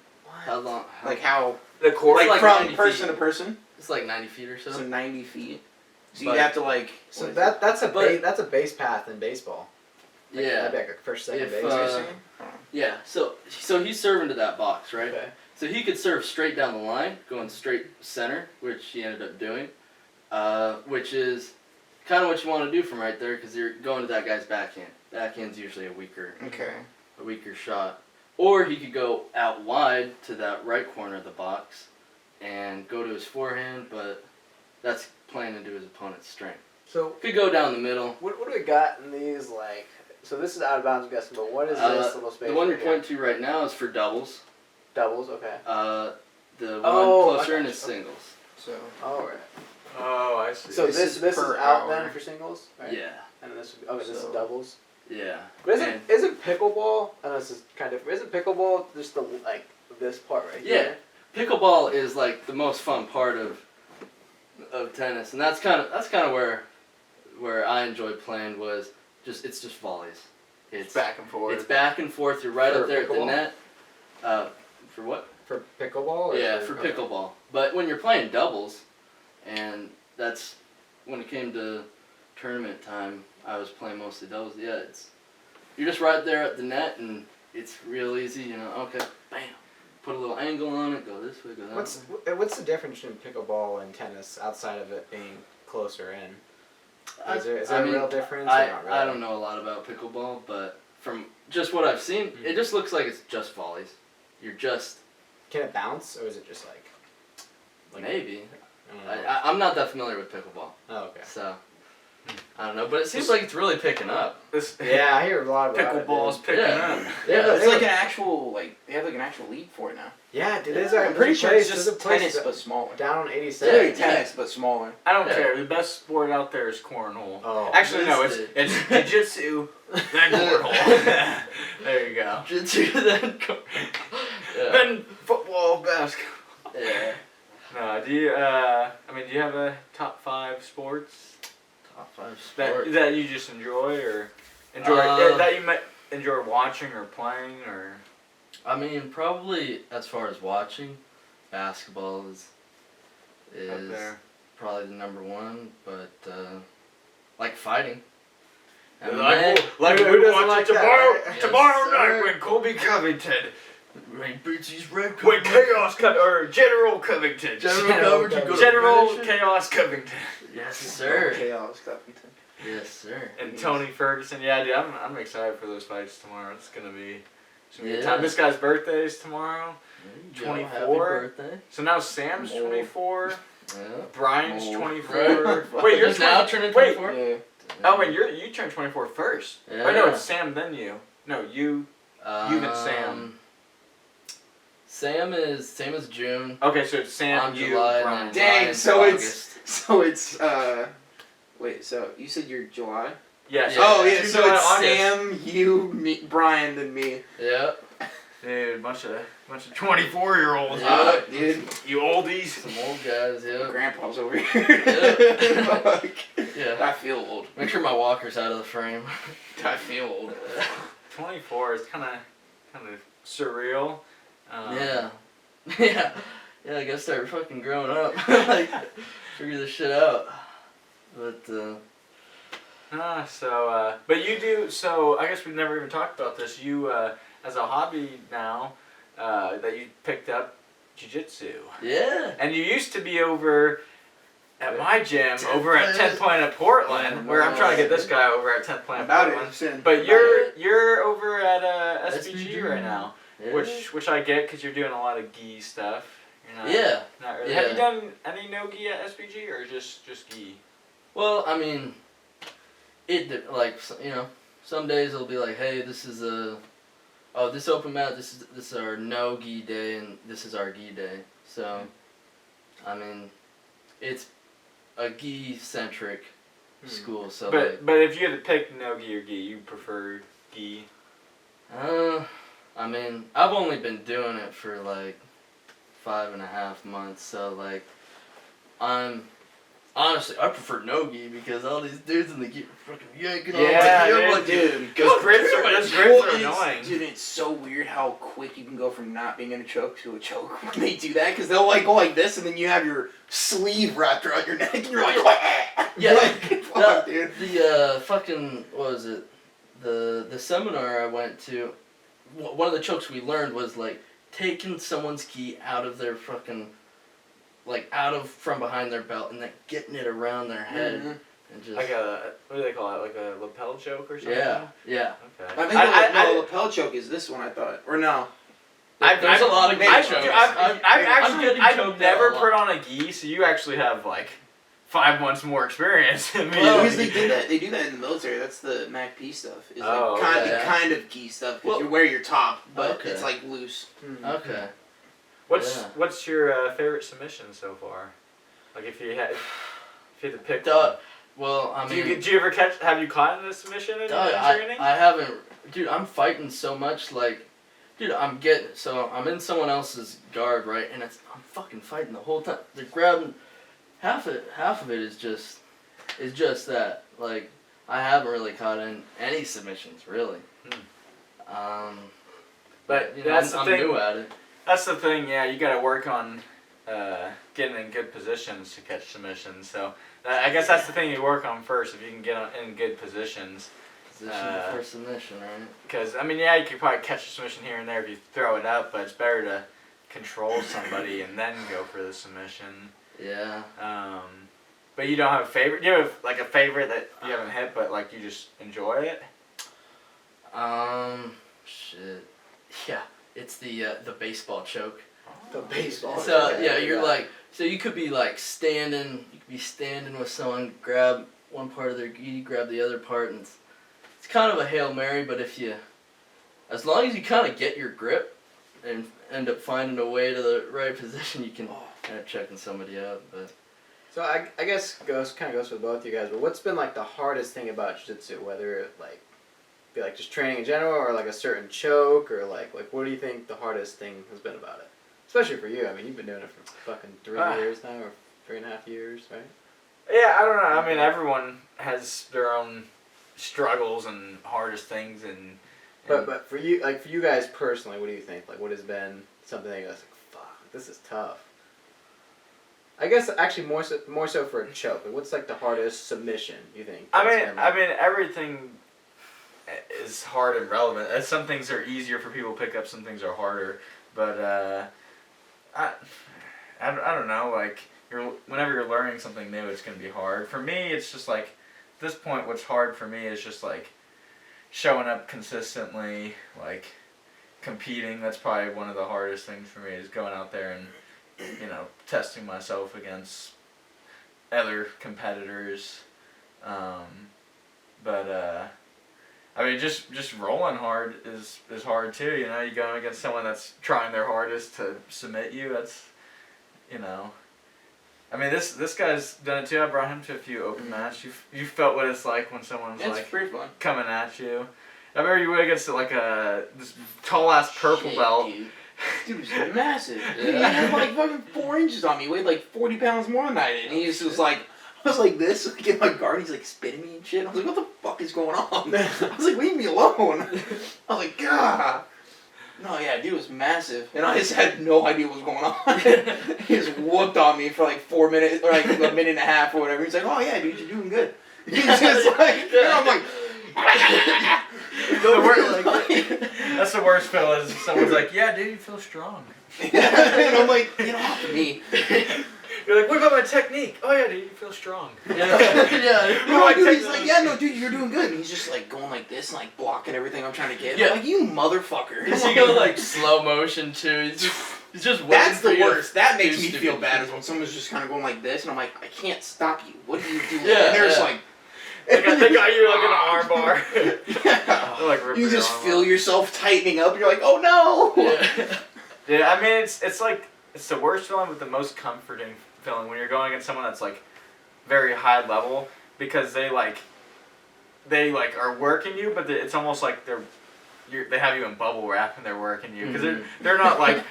How long? Like how The court? like like from 90 person feet. to person? It's like 90 feet or so. So 90 feet. So But- you'd have to like. so what is that's a But- that's a base path in baseball. Like, Yeah. that'd be like a first second If, base. Yeah. So he's serving to that box, right? Okay. So he could serve straight down the line, going straight center, which he ended up doing, which is kind of what you want to do from right there because you're going to that guy's backhand. Backhand's usually a weaker shot. Or he could go out wide to that right corner of the box and go to his forehand, but that's playing into his opponent's strength. So Could go down the middle. what do we got in these like? So this is out of bounds, I'm guessing. But what is this little space? The one you're right here? pointing to right now is for doubles. Doubles, okay. The one Oh, closer in okay. is singles. So All right. Oh, I see. So This this is is per out hour. then for singles, right? Yeah. And this this is So- doubles. Yeah. But And- isn't pickleball? I know this is kind of isn't pickleball just the like this part right Yeah. here? Pickleball is like the most fun part of tennis, and that's kind of where I enjoyed playing was it's just volleys. It's back and forth. It's back and forth. You're right For up there at the pickleball? net. For what? For pickleball? Or Yeah, for pickleball. But when you're playing doubles, and that's when it came to tournament time, I was playing mostly doubles. Yeah, you're just right there at the net, and it's real easy. You know, okay, bam, put a little angle on it, go this way, go that way. What's the difference between pickleball and tennis outside of it being closer in? Is there I a mean, real difference? Or not really? I don't know a lot about pickleball, but from just what I've seen, it just looks like it's just volleys. You're just Can it bounce or is it just like? maybe. I don't know. I'm not that familiar with pickleball, Oh, okay. so I don't know. But it seems like it's really picking up. Yeah, I hear a lot about Pickleball's it. picking Yeah. up. Yeah, It's like an actual they have like an actual league for it now. Yeah, dude, there's I'm pretty sure it's there's just a place tennis but smaller. down on Yeah, 87. Literally tennis but smaller. I don't Yeah. care. The best sport out there is cornhole. Oh. Actually, no, it's Missed it. Jujitsu, then cornhole. There you go. Jujitsu then go. Yeah. Then football, basketball. Yeah. No, do you have a top 5 sports Top 5 that sport. that you just enjoy or that you might enjoy watching or playing or? I mean, probably as far as watching, basketball is Up there. probably the number one, but like fighting. Like MMA, we Who doesn't watch like it tomorrow, that, right? tomorrow Yes, night sir. when Colby Covington, Ray Bridges, Red when Chaos or General Covington, General General Chaos Covington, Yes, sir. Chaos Covington. Yes, sir. and Tony Ferguson. Yeah, dude, I'm excited for those fights tomorrow. It's gonna be a good Yeah. time. This guy's birthday is tomorrow, There you go. Happy 24. birthday. so now Sam's Old. 24, Yeah. Brian's Old. 24. Wait, you're Just now 20 turning wait. 24? Yeah. Oh, and you turned 24 first. Yeah. Oh no, it's Sam then you. No, you and Sam. Sam is June. Okay, so it's Sam, I'm you, July, Brian. and Dang, Brian's so August. it's wait, so you said you're July? Yeah. Yeah. Oh yeah, June, so July, it's August. Sam, you, me, Brian, then me. Yeah. Dude, bunch of 24-year-olds. Yeah. Dude, You oldies. Some old guys, yeah. Grandpa's over here. Yeah. Fuck. Yeah. I feel old. Make sure my walker's out of the frame. I feel old. 24 is kind of surreal. Yeah. Yeah. Yeah, I gotta start fucking growing up. Like, figure this shit out. But, But you do. So I guess we've never even talked about this. You, as a hobby now, that you picked up Jiu-Jitsu. Yeah. And you used to be over at my gym, over at 10th Planet Portland, where I'm trying to get this guy over at 10th Planet Portland. But you're over at SBG right now, which I get because you're doing a lot of gi stuff. You're not, not really. Have you done any no gi at SBG or just gi? Well, I mean, some days it'll be like, hey, this is this open mat, this is our no gi day, and this is our gi day. So, I mean, it's a gi-centric school. So, but if you had to pick no gi or gi, you prefer gi? I mean, I've only been doing it for like 5.5 months, so like, honestly, I prefer no gi because all these dudes in the gi are fucking yanking on my gi. Dude, those grips are annoying. Dude, it's so weird how quick you can go from not being in a choke to a choke when they do that, because they'll like go like this, and then you have your sleeve wrapped around your neck, and you're like, yeah, fuck, dude. The fucking, what was it? The seminar I went to, one of the chokes we learned was like taking someone's gi out of their fucking, like from behind their belt and then getting it around their head and just like a, what do they call it? Like a lapel choke or something? Yeah. Okay. I think the lapel choke is this one, I thought, or no? There's a lot of gi chokes. I've never put on a gi, so you actually have like 5 months more experience than me. Well, because they do that in the military. That's the MACP stuff. It's kind of gi stuff, because you wear your top, but it's like loose. Okay. What's your favorite submission so far? Like if you had to pick one. Well, I mean, do you ever have you caught in a submission in training? I haven't, dude. I'm fighting so much, like, dude. I'm in someone else's guard, right, and I'm fucking fighting the whole time. They're grabbing half of it is just that. Like, I haven't really caught in any submissions, really. But that's the thing. I'm new at it. That's the thing, yeah, you gotta work on getting in good positions to catch submissions. So I guess that's the thing you work on first, if you can get in good positions. Position before submission, right? Because, I mean, yeah, you could probably catch a submission here and there if you throw it up, but it's better to control somebody and then go for the submission. Yeah. But you don't have a favorite? Do you have like a favorite that you haven't hit but like you just enjoy it? Shit. Yeah. It's the baseball choke. The baseball choke. So yeah, you're like, so you could be like standing with someone, grab one part of their gi, grab the other part, and it's kind of a Hail Mary, but as long as you kind of get your grip and end up finding a way to the right position, you can end up checking somebody out. But so I guess goes with both you guys, but what's been like the hardest thing about jiu-jitsu, whether it like be like just training in general or like a certain choke, or like what do you think the hardest thing has been about it? Especially for you. I mean, you've been doing it for fucking 3 years now, or 3.5 years, right? Yeah, I don't know. I mean, everyone has their own struggles and hardest things, and but for you guys personally, what do you think? Like, what has been something that you're like, fuck, this is tough? I guess actually more so for a choke. Like, what's like the hardest submission you think? I mean, everything is hard and relevant. Some things are easier for people to pick up, some things are harder. But I don't know. Like whenever you're learning something new, it's gonna be hard. For me, it's just like at this point, what's hard for me is just like showing up consistently, like competing. That's probably one of the hardest things for me, is going out there and testing myself against other competitors. I mean, just rolling hard is hard too. You go against someone that's trying their hardest to submit you. That's, I mean, this guy's done it too. I brought him to a few open mats. You felt what it's like when someone's like pretty fun. Coming at you. I remember you went against this tall ass purple belt. Dude was massive. He had like fucking 4 inches on me. He weighed like 40 pounds more than I did. And he just was like, I was like this, like in my guard. He's like spitting me and shit. I was like, what the fuck is going on? I was like, leave me alone. I was like, God. No, yeah, dude was massive. And I just had no idea what was going on. He just whooped on me for like 4 minutes, or like a minute and a half or whatever. He's like, oh yeah, dude, you're doing good. He's just like, I'm like, That's the worst feel is someone's like, yeah, dude, you feel strong. and I'm like, get off of me. You're like, what about my technique? Oh yeah, dude, you feel strong. Yeah. No, dude, he's like, yeah, no, dude, you're doing good. And he's just like going like this and like blocking everything I'm trying to get. Yeah. I'm like, you motherfucker. Does he go like slow motion too? He's just waiting That's for the you to worst. That makes do me stupid feel bad shit. is when someone's just kind of going like this, and I'm like, I can't stop you. What are you doing? Yeah, and they're just yeah. like, They got you like an arm bar. yeah. They're like ripping You your just arm feel off. yourself tightening up. And you're like, oh no. Yeah. Yeah, I mean it's like it's the worst feeling but the most comforting feeling when you're going against someone that's like very high level because they are working you, but it's almost like they have you in bubble wrap and they're working you because they're not like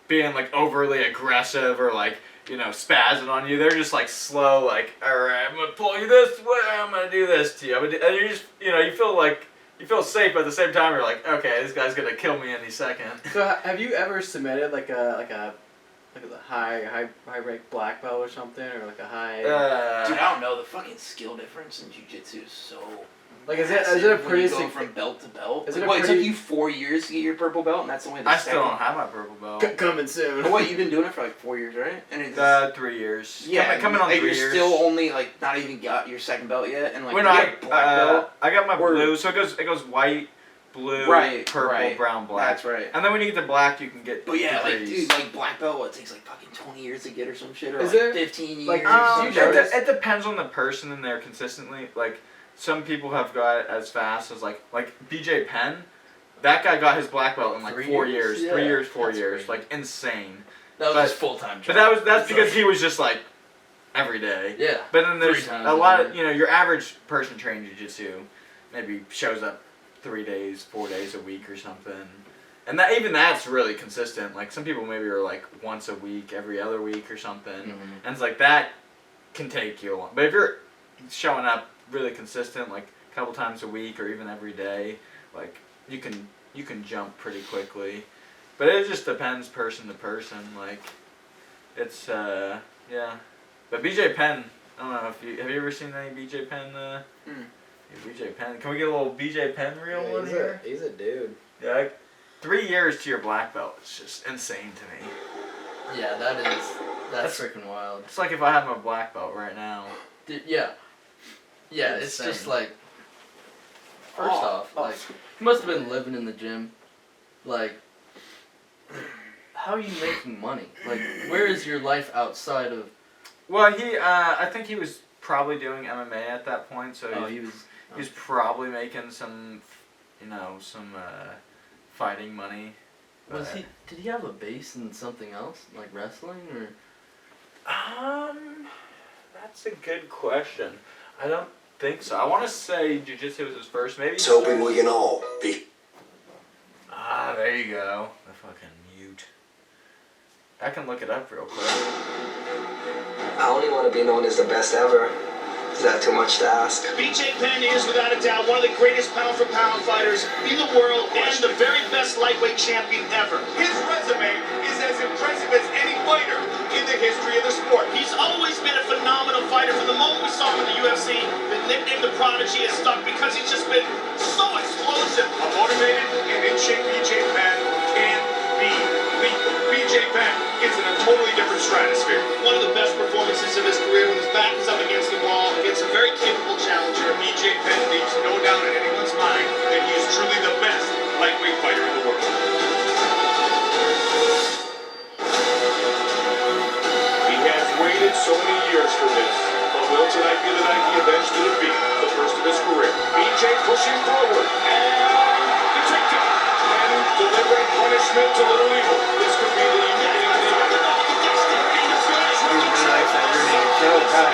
being like overly aggressive or like spazzing on you. They're just like slow, like, all right, I'm gonna pull you this way, I'm gonna do this to you, and you just you feel safe, but at the same time you're like, okay, this guy's gonna kill me any second. So have you ever submitted like a high rank black belt or something, or like a high? Dude, I don't know. The fucking skill difference in jiu-jitsu is so. Like, is it a pretty when you go from belt to belt? Is Like, it a what, it pretty- took you 4 years to get your purple belt, and that's only the I second. still don't have my purple belt. coming soon? Oh, what, you've been doing it for like 4 years, right? And it's 3 years. yeah, coming on like, 3 you're years. still only like not even got your second belt yet, and like When you get a black belt. I got my or- blue, so it goes white, blue, Right, purple, right. brown, black. That's right. And then when you get to black, you can get. But yeah, like degrees. dude, like black belt, what, it takes like fucking 20 years to get or some shit, or Is like it? 15 years. Like, or some you shit. notice- it depends on the person and their consistently. Like some people have got it as fast as like BJ Penn. That guy got his black belt in like 3 4 years? years. Yeah. 3 years, 4 That's years. crazy. Like insane. That was But- his full-time job. But that's because he was just like every day. Yeah. But then there's 3 times a a lot day. of, your average person trained jiu-jitsu maybe shows up 3 days, 4 days a week or something. And even that's really consistent. Like some people maybe are like once a week, every other week or something. Mhm. And it's like that can take you a long. But if you're showing up really consistent, like a couple times a week or even every day, like you can jump pretty quickly. But it just depends person to person. Like it's yeah. But BJ Penn, I don't know if have you ever seen any BJ Penn BJ Penn. Can we get a little BJ Penn reel one here? He's a dude. Yeah, like 3 years to your black belt. It's just insane to me. Yeah, that's freaking wild. It's like if I had my black belt right now. Yeah. Yeah, It's it's just insane. like. First off, like he must have been living in the gym. Like, how are you making money? Like, where is your life outside of? Well, I think he was probably doing MMA at that point, so he was probably making some, some fighting money. Was he? Did he have a base in something else, like wrestling, or? That's a good question. I don't think so. I want to say jiu-jitsu was his first, maybe. It's hoping we can all be. Ah, there you go. The fucking mute. I can look it up real quick. I only want to be known as the best ever. Is that too much to ask? BJ Penn is, without a doubt, one of the greatest pound-for-pound fighters in the world and the very best lightweight champion ever. His resume is as impressive as any fighter in the history of the sport. He's always been a phenomenal fighter. From the moment we saw him in the UFC, the nickname The Prodigy has stuck because he's just been so explosive. A motivated and in-shape BJ Penn can be lethal. BJ Penn is in a totally different stratosphere. One of the best performances of his career when his back is up against the wall against a very capable challenger. BJ Penn leaves no doubt in anyone's mind that he is truly the best lightweight fighter in the world. He has waited so many years for this, but will tonight be the night he avenged the defeat, the first of his career. BJ pushing forward, and the takedown, and delivering punishment to Little Evil. This could be the beginning of the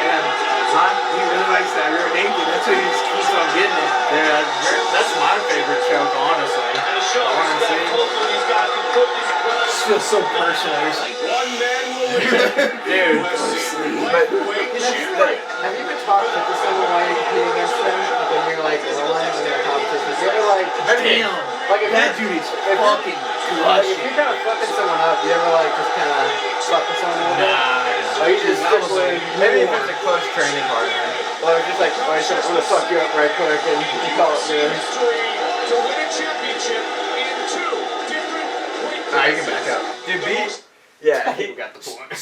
end. He really likes that rear naked. That's why he just keeps on getting it. Yeah, that's my favorite choke, honestly. And it shows that hopefully these guys can put this Just feels so personal. He's like, one man will win. Dude. Lightweight champion. Have you ever talked to someone while you're competing against them? Like when you're like rolling in their competition? You ever like damn. Like if That you- dude is if fucking like if you're kind of fucking someone up, you ever like just kind of fuck with someone a little bit? Nah. Or you just strictly Maybe if it's a close training partner. Well, it's just like, oh, I'm gonna fuck you up right quick and you call it good. To win a championship in 2 different weight Alright, you can back up. Dude, B. Yeah, he got the point.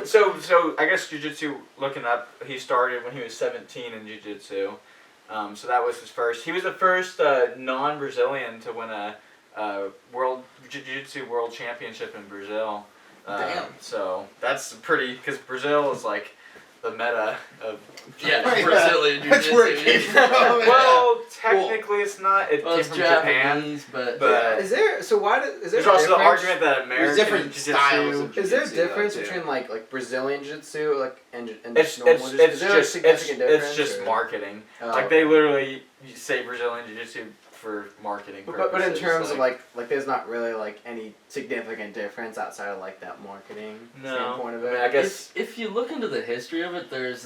So I guess Jiu-Jitsu, looking up, he started when he was 17 in Jiu-Jitsu. So that was his first. He was the first non-Brazilian to win a world Jiu-Jitsu world championship in Brazil. Damn. So that's pretty, because Brazil is like the meta of Brazilian That's where it came from. well, technically it's not. It came it's from Japan, Japanese, but Is there? So why is there? there's also the difference? argument that American There's different Jiu-Jitsu. styles of Is there a jiu-jitsu, difference though, too. between like Brazilian jiu-jitsu and It's normal it's jiu-jitsu? it's Is there a just significant difference, it's just or- marketing. Oh, Like they literally say Brazilian Jiu-Jitsu for marketing purposes. But in terms of like there's not really like any significant difference outside of like that marketing standpoint of it. I mean, I guess if you look into the history of it, there's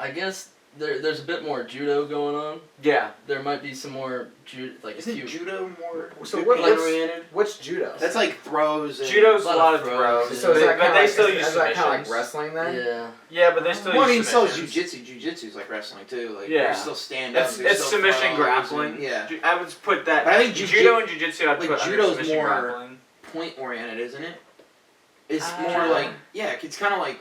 I guess there's a bit more judo going on. yeah. There might be some more Isn't judo more So oriented. what's judo? That's like throws. And Judo's a lot lot of of throws, throws, So is that but kinda they like, still is use that kind of like submissions. wrestling then? Yeah. Yeah, but they still Well, I mean, use so is submissions. jujitsu. Jujitsu's like wrestling too. Like, Yeah. you still stand up. It's there's still submission throws grappling. and- yeah. I would put that. But I think judo and jiu-jitsu, I'd like, put under judo's submission more- grappling. Point oriented, isn't it? It's more Yeah. like it's kind of like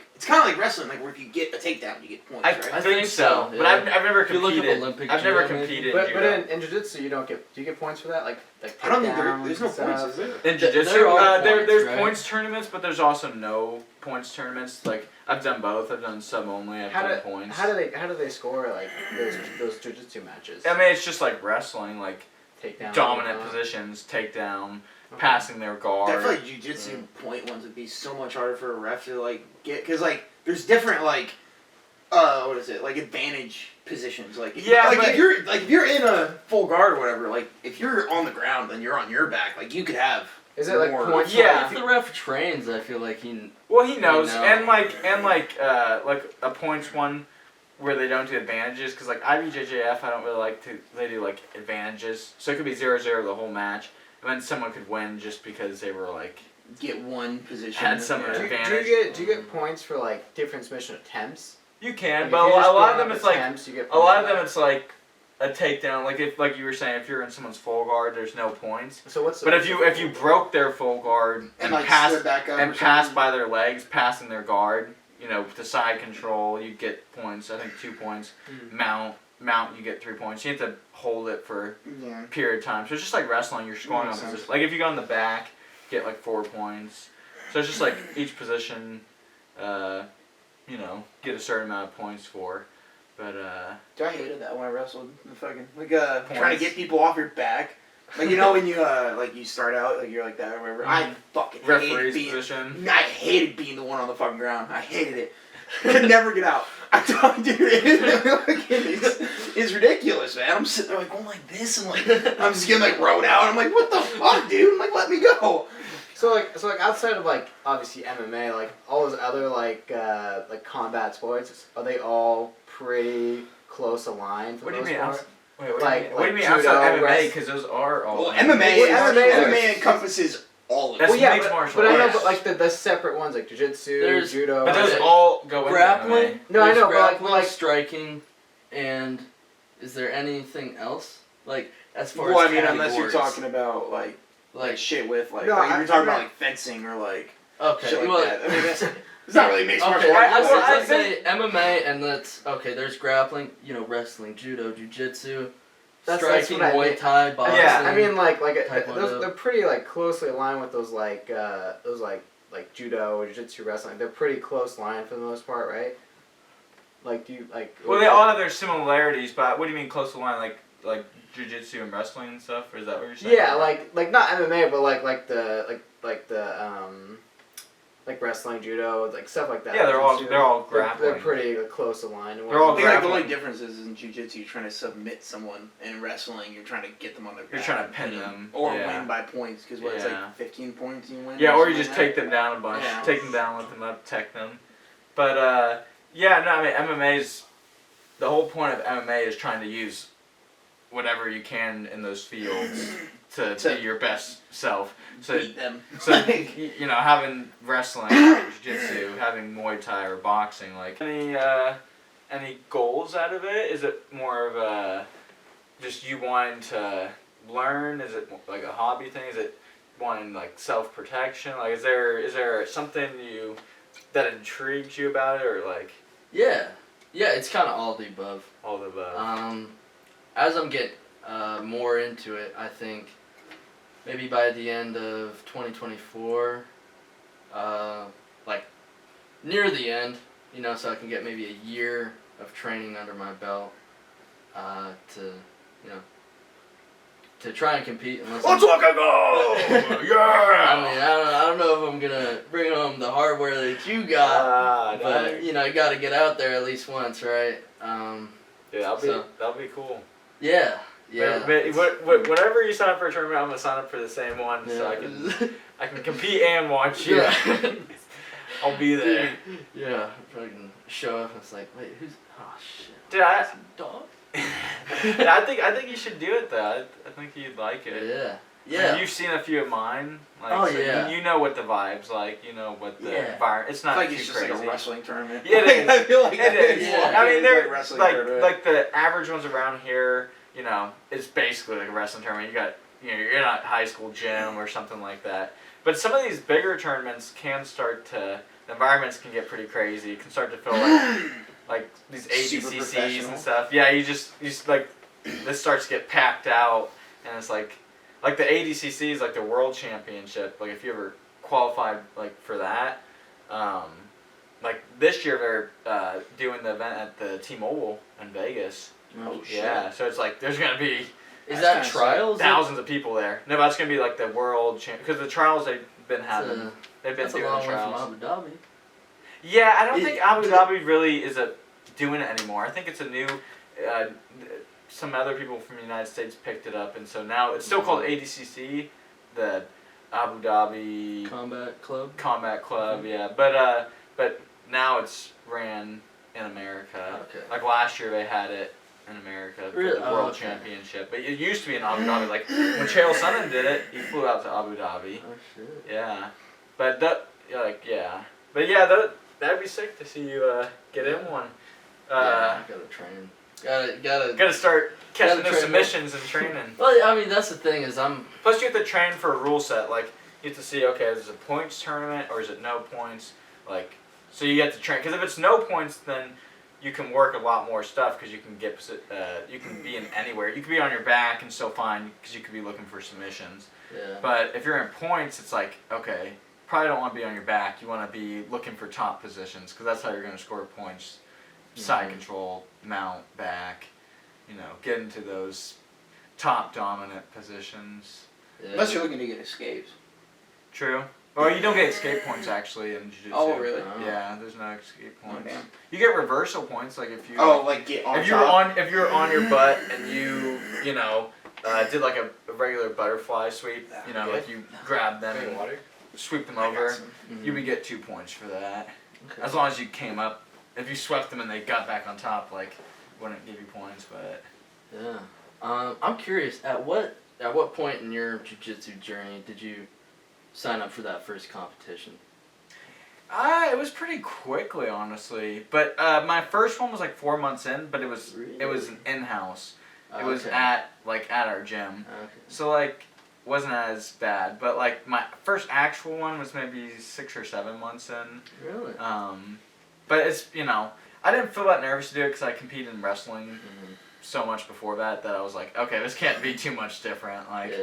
wrestling. Like where if you get a takedown, you get points, I right? think so, yeah. but I've never If you look up competed. Olympic I've never judo, maybe. competed. But in but judo. in jiu-jitsu you don't get points for that like I don't think takedowns there's no and points, stuff? is there? In There jiu-jitsu, are there's points, right? points tournaments, but there's also no points tournaments. Like I've done both. I've done sub only. I've done points. How do they score like those jiu-jitsu matches? I mean, it's just like wrestling, like Takedown. dominant positions, takedown, passing their guard. I feel like jujitsu point ones would be so much harder for a ref to like get, because like there's different like what is it, like advantage positions, like Yeah, like but- if you're in a full guard or whatever, like if you're on the ground then you're on your back, like you could have Is it like more- points? Yeah. If the ref trains, I feel like he. Well, he knows, know. and like a points one where they don't do advantages, because like IBJJF, I don't really like to. They do like advantages, so it could be 0-0 the whole match, and then someone could win just because they were like get one position. had some yeah. advantage. Do you get points for like different submission attempts? You can, Like, but if you just a lot go of them up it's like attempts, you get a lot of points them for it's like a takedown. Like if like you were saying, if you're in someone's full guard, there's no points. that. So what's the, But if you broke their full guard and like passed slid back up and or passed something. by their legs, passing their guard, to side control, you get points. I think 2 points. Mount, you get 3 points. You have to hold it for Yeah. a period of time. So it's just like wrestling. You're scoring on Makes sense. position. Like if you go in the back, you get like 4 points. So it's just like each position, get a certain amount of points for. But Dude, I hated that when I wrestled. The fucking trying to Points. get people off your back. Like when you like you start out like you're like that or whatever. I fucking hated referee's being. position. I hated being the one on the fucking ground. I hated it. Could never get out. I thought, dude, it's ridiculous, man. I'm sitting there like going like this and like I'm just getting like rode out. I'm like, what the fuck, dude? Like, let me go. So like outside of like obviously MMA, like all those other like combat sports, are they all pretty close aligned for What the do you most mean? part? Wait, what Like- do you mean? like Outside judo, MMA, because those are all. Well, MMA, Well, MMA encompasses all of it. That's Well, yeah, mixed martial but I know, arts. but like the separate ones like jiu-jitsu, There's- judo. But those Okay. all go into Grappling. MMA. No, I There's know, but like- grappling, like- striking, and is there anything else like as far Well, as I mean, unless you're categories? talking about like shit with like, No, like I- you're talking I about meant- like fencing or like Okay, shit like well, that. I mean, it's not really mixed okay, martial arts. let's say MMA, and let's there's grappling, wrestling, judo, jiu-jitsu, That's striking, what I Muay mean. Thai, boxing. Yeah, I mean like Taekwondo. those, they're pretty like closely aligned with those like judo, jiu-jitsu, wrestling. They're pretty close line for the most part, right? Like do you like? Well, they all have their similarities, but what do you mean close to line? Like jiu-jitsu and wrestling and stuff, or is that what you're saying? Yeah, like not MMA, but like the wrestling, judo, like stuff like that. Yeah, they're all They're grappling. pretty close aligned. They're all I think like the grappling. only difference is in jiu-jitsu you're trying to submit someone, and in wrestling you're trying to get them on their back. You're trying to pin them. Or Yeah. win by points, because it's Yeah. like 15 points you win. Yeah, or you something just like take that. them down a bunch. Yeah. Take them down, let them up, tech them. But yeah, no, I mean MMA's the whole point of MMA is trying to use whatever you can in those fields to be your best self. So Beat them. So having wrestling, jiu-jitsu, having Muay Thai or boxing, like any any goals out of it? Is it more of a just you wanting to learn? Is it like a hobby thing? Is it wanting like self-protection? Like is there something that intrigues you about it, or like? Yeah, it's kind of all the above. All the above. As I'm getting more into it, I think maybe by the end of 2024, like near the end, you know, so I can get maybe a year of training under my belt to, you know, to try and compete. Let's walk a go! Yeah! I mean, I don't know if I'm gonna bring home the hardware that you got, but you know, you got to get out there at least once, right? Yeah, that'll be cool. Yeah. Whenever you sign up for a tournament, I'm gonna sign up for the same one, so I can compete and watch you. Yeah. I'll be there. Yeah, fucking show up. And it's like, wait, who's? Oh shit. Dude, dog. I think you should do it though. I think you'd like it. Yeah. Yeah. You've seen a few of mine. Like, oh so yeah. You know what the vibe's like. You know what the environment. It's not like too it's just crazy. like a wrestling tournament. Yeah, it is. I feel like it is. Yeah. I mean, they're wrestling like the average ones around here. You know, it's basically like a wrestling tournament. You're in a high school gym or something like that. But some of these bigger tournaments can start to. The environments can get pretty crazy. It can start to feel like these ADCCs and stuff. Yeah, you just like this starts to get packed out, and it's like the ADCC is like the world championship. Like if you ever qualified like for that, like this year they're doing the event at the T-Mobile in Vegas. Oh shit. Yeah, so it's like there's gonna be. Is that trials? Thousands of people there. No, that's gonna be like the world because the trials they've been having. They've been doing the trials. From Abu Dhabi. Yeah, I don't think Abu Dhabi really is doing it anymore. I think it's a new. Some other people from the United States picked it up, and so now it's still called ADCC, the Abu Dhabi Combat Club. Mm-hmm. Yeah, but now it's ran in America. Okay. Like last year they had it in America for the World Championship, but it used to be in Abu Dhabi. Like when Chael Sonnen did it, he flew out to Abu Dhabi. Oh shit. Yeah, but that'd be sick to see you get in one. Yeah, gotta train. Gotta start catching those submissions and training. Well, I mean that's the thing is Plus you have to train for a rule set. Like you have to see, okay, is it a points tournament or is it no points? Like so you have to train because if it's no points, then you can work a lot more stuff because you can you can be in anywhere. You can be on your back and still fine because you could be looking for submissions. Yeah. But if you're in points, it's like okay, probably don't want to be on your back. You want to be looking for top positions because that's how you're going to score points. Side control, mount, back, you know, get into those top dominant positions. Yeah. Unless you're looking to get escapes. True. Well, you don't get escape points actually in Jiu-Jitsu. Oh, really? Yeah, there's no escape points. Okay. You get reversal points, like if you. Get on if top? If you're on your butt and you did like a regular butterfly sweep, you know, like you grab them and sweep them over, you would get 2 points for that. Okay. As long as you came up. If you swept them and they got back on top, like, wouldn't give you points, but. Yeah. I'm curious. At what point in your jiu-jitsu journey did you sign up for that first competition? It was pretty quickly, honestly. But my first one was like 4 months in, but it was an in-house. It was at our gym. Okay. So like wasn't as bad. But like my first actual one was maybe 6 or 7 months in. Really? But it's I didn't feel that nervous to do it because I competed in wrestling so much before that I was like, okay, this can't be too much different. Like,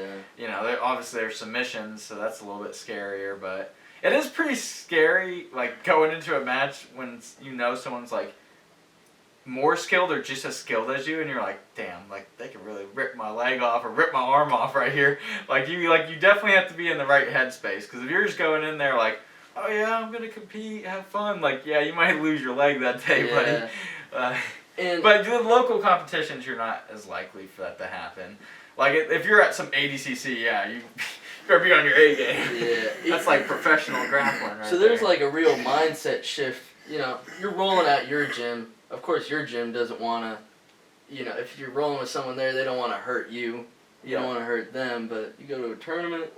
obviously there's submissions, so that's a little bit scarier. But it is pretty scary, like going into a match when someone's like more skilled or just as skilled as you, and you're like, damn, like they could really rip my leg off or rip my arm off right here. You definitely have to be in the right headspace because if you're just going in there like, oh yeah, I'm gonna compete, have fun. Like, yeah, you might lose your leg that day, buddy. But the local competitions, you're not as likely for that to happen. Like, if you're at some ADCC, yeah, you better be on your A game. Yeah, that's like professional grappling, right? So there's like a real mindset shift. You know, you're rolling at your gym. Of course, your gym doesn't want to. If you're rolling with someone there, they don't want to hurt you. You don't want to hurt them. But you go to a tournament,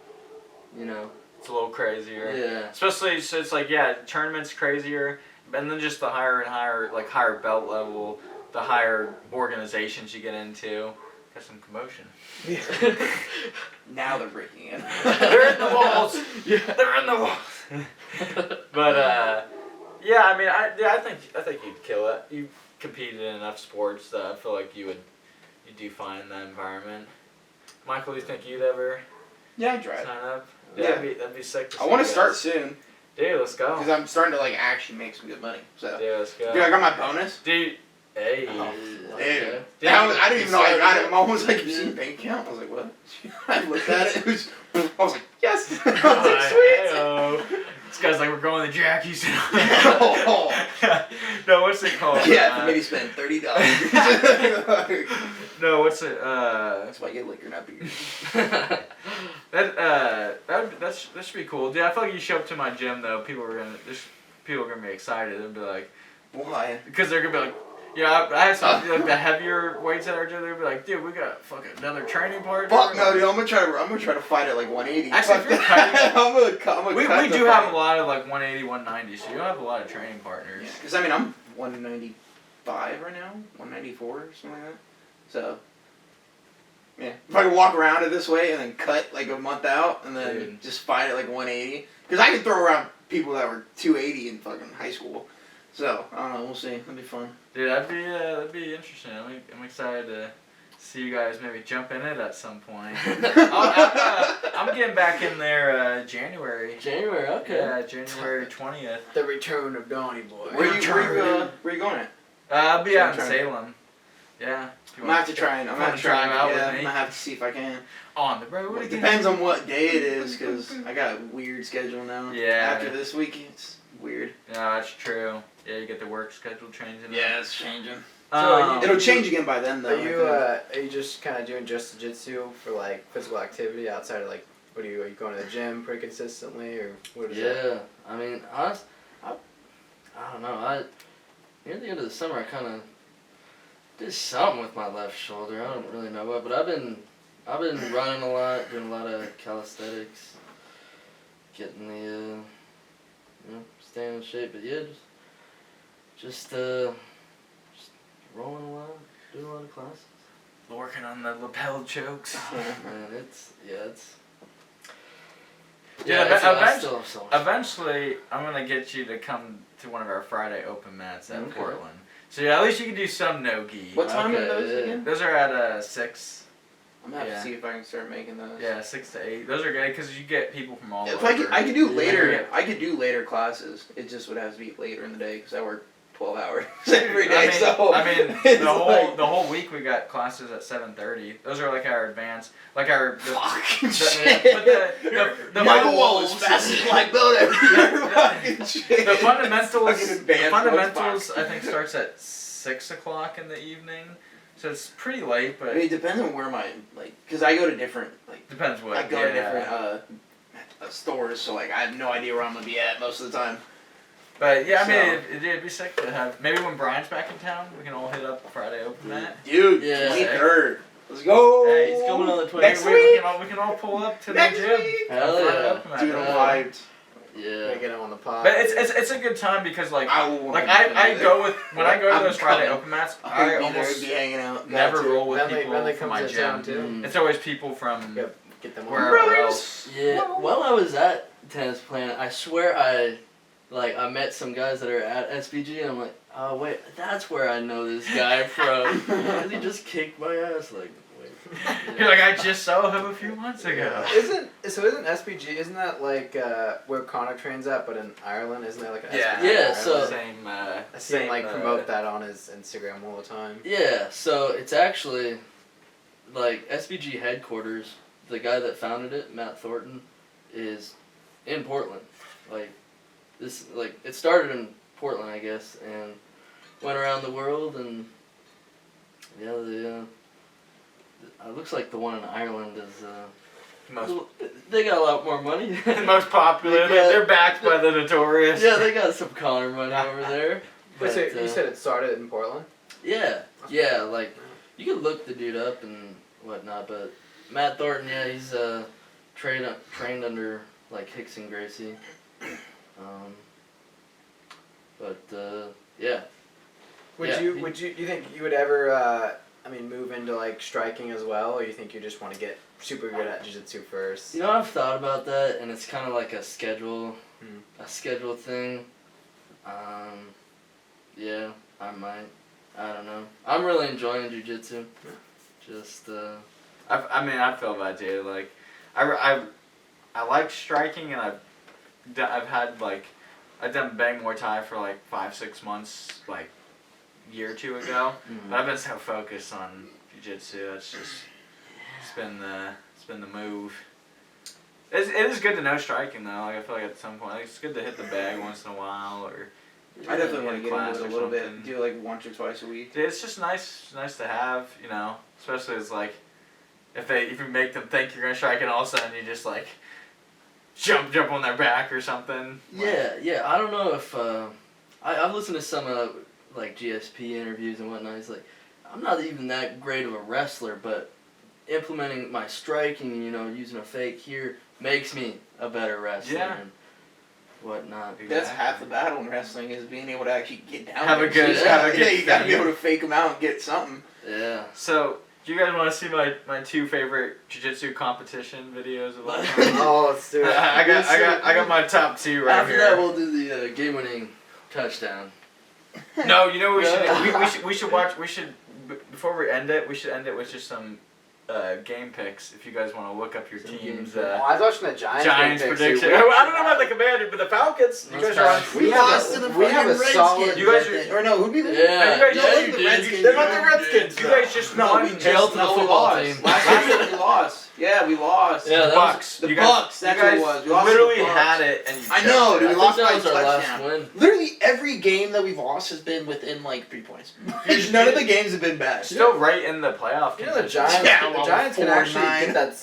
It's a little crazier. Yeah. Especially, so it's like, tournament's crazier. and then just the higher and higher, like higher belt level, the higher organizations you get into. Got some commotion. Now they're breaking in. They're in the walls. Yeah. They're in the walls. But yeah, I mean, I think you'd kill it. You competed in enough sports that I feel like you do fine in that environment. Michael, you think you'd ever I'd try it. sign up? Yeah. That'd be sick to see. I want to you start guys. soon. Dude, let's go. Because I'm starting to like actually make some good money. So. Dude, let's go. Dude, I got my bonus. Dude, hey. Dude. I didn't even know I got it. My mom was like, "You seen the bank account?" I was like, "What?" I looked at it. I was like, "Yes." I was like, "Sweet." Hey-o. This guy's like, we're going to Jackie's. Oh. No, what's it called? Yeah, for me to spend $30. No, what's it? That's why I get liquor, not beer. That should be cool. Dude, I feel like you show up to my gym though, people are gonna be excited and be like, why? Because they're gonna be like, yeah, I have some like the heavier weights at our gym. They'll be like, dude, we got fucking another training partner. Fuck no, dude. I'm gonna try to fight at like 180. Actually, if you're cutting, we do have a lot of like 180, 190, so you have a lot of training partners. Because I mean, I'm 195 right now, 194 or something like that. So. Yeah, if I could walk around it this way and then cut like a month out and then just fight at like 180. Because I could throw around people that were 280 in fucking high school. So, I don't know, we'll see. That'd be fun. Dude, that'd be interesting. I'm excited to see you guys maybe jump in it at some point. I'm getting back in there January. January, okay. Yeah, January 20th. The return of Donnie Boy. Where you going at? I'll be out in Salem. Yeah. I'm gonna have to try and I'm gonna drive out with me. I'm gonna have to see if I can. On the road. Well, it depends on what day it is, because I got a weird schedule now. Yeah. After this week, it's weird. No, that's true. Yeah, you get the work schedule changing. Yeah, it's changing. So it'll change again by then, though. Are you just kind of doing just jiu-jitsu for like physical activity outside of like are you going to the gym pretty consistently or what is that? I mean, I don't know. Near the end of the summer, I kind of did something with my left shoulder. I don't really know what, but I've been running a lot, doing a lot of calisthenics, getting the staying in shape. But yeah, just rolling a lot, doing a lot of classes. Working on the lapel chokes. Oh, man, it's. Eventually, I'm gonna get you to come to one of our Friday open mats at Portland. So yeah, at least you can do some no-gi. What time are those again? Those are at 6. I'm gonna have to see if I can start making those. Yeah, 6 to 8. Those are good because you get people from all if over. I could do later. I could do later classes. It just would have to be later in the day because I work 12 hours every day. The whole week we got classes at 7:30. Those are like our advanced, like our. Fucking shit. The Michael Wall is fast as black belt every shit. The fundamentals I think starts at 6 o'clock in the evening. So it's pretty late, but... I mean, it depends on where because I go to different, Depends what... I go to different stores, so, I have no idea where I'm going to be at most of the time. But, yeah, I mean, it'd be sick to have... Maybe when Brian's back in town, we can all hit up Friday Open Mat. Dude, 23rd. Let's go! Hey, he's coming on the 23rd. Next week! We can all pull up to the gym. Hell yeah. Dude, I'm hyped. Yeah. Get him on the pod. But it's a good time because I go with when I go to those Friday open mats, I almost be hanging out. never roll with people Bentley from my comes to gym. town too. It's always people from Get them wherever else. Yeah. While I was at Tennis Planet, I swear I met some guys that are at SBG and I'm like, oh wait, that's where I know this guy from. And he just kicked my ass wait. You're like, I just saw him a few months ago. Isn't SBG, isn't that like where Connor trains at, but in Ireland? Isn't there like an SBG? Yeah, so I see him promote that on his Instagram all the time. Yeah, so it's actually SBG headquarters, the guy that founded it, Matt Thornton, is in Portland. It started in Portland, I guess, and went around the world and it looks like the one in Ireland is they got a lot more money. The most popular. They're backed by the Notorious. Yeah, they got some Connor money over there. But so you said it started in Portland? Yeah. You can look the dude up and whatnot, but Matt Thornton, he's trained under Hicks and Gracie. But yeah. Would Yeah, you think you would ever move into like striking as well, or you think you just want to get super good at jiu-jitsu first? You know, I've thought about that, and it's kind of like a schedule thing. Yeah, I might. I don't know. I'm really enjoying jiu-jitsu. Just I feel bad too. Like, I like striking, and I've done Bang Muay Thai for like 5-6 months, like a year or two ago. But I've been so focused on jiu-jitsu. It's been the move. It is good to know striking though. Like, I feel like at some point, like, it's good to hit the bag once in a while, or I definitely want to get class into it a or little something. bit. Do like once or twice a week. It's just nice to have, you know. Especially as like, if you make them think you're gonna strike, and all of a sudden you just like jump on their back or something. Yeah. I don't know if I've listened to some like GSP interviews and whatnot. He's like, I'm not even that great of a wrestler, but implementing my striking, you know, using a fake here makes me a better wrestler. Yeah. And whatnot. That's half the battle in wrestling, is being able to actually get down. Have a good. You gotta be able to fake them out and get something. Yeah. So, do you guys want to see my 2 favorite jiu-jitsu competition videos of all time? Oh, let's do it. I got my top 2 right After here. that, we'll do the game-winning touchdown. No, you know what we should watch. Before we end it, we should end it with just some game picks. If you guys want to look up your teams. I was watching the Giants prediction. I don't know about the Commander, but the Falcons. You guys are on. We lost to the solid. You guys are. Or no, who'd be the? Yeah. You guys you the did. Redskins. They're not the Redskins. You guys just won. Hail to the football team. Last year we lost. Yeah, we lost. Yeah, The Bucks. The You Bucks. guys, That's what it was. We lost to literally the Bucks. had it, and you I know, choked dude. it. We lost that by was a our last touchdown. win. Literally every game that we've lost has been within like 3 points. None of the games have been bad. Still right in the playoff. You know the contention. Giants. The Giants can 4-9. actually get that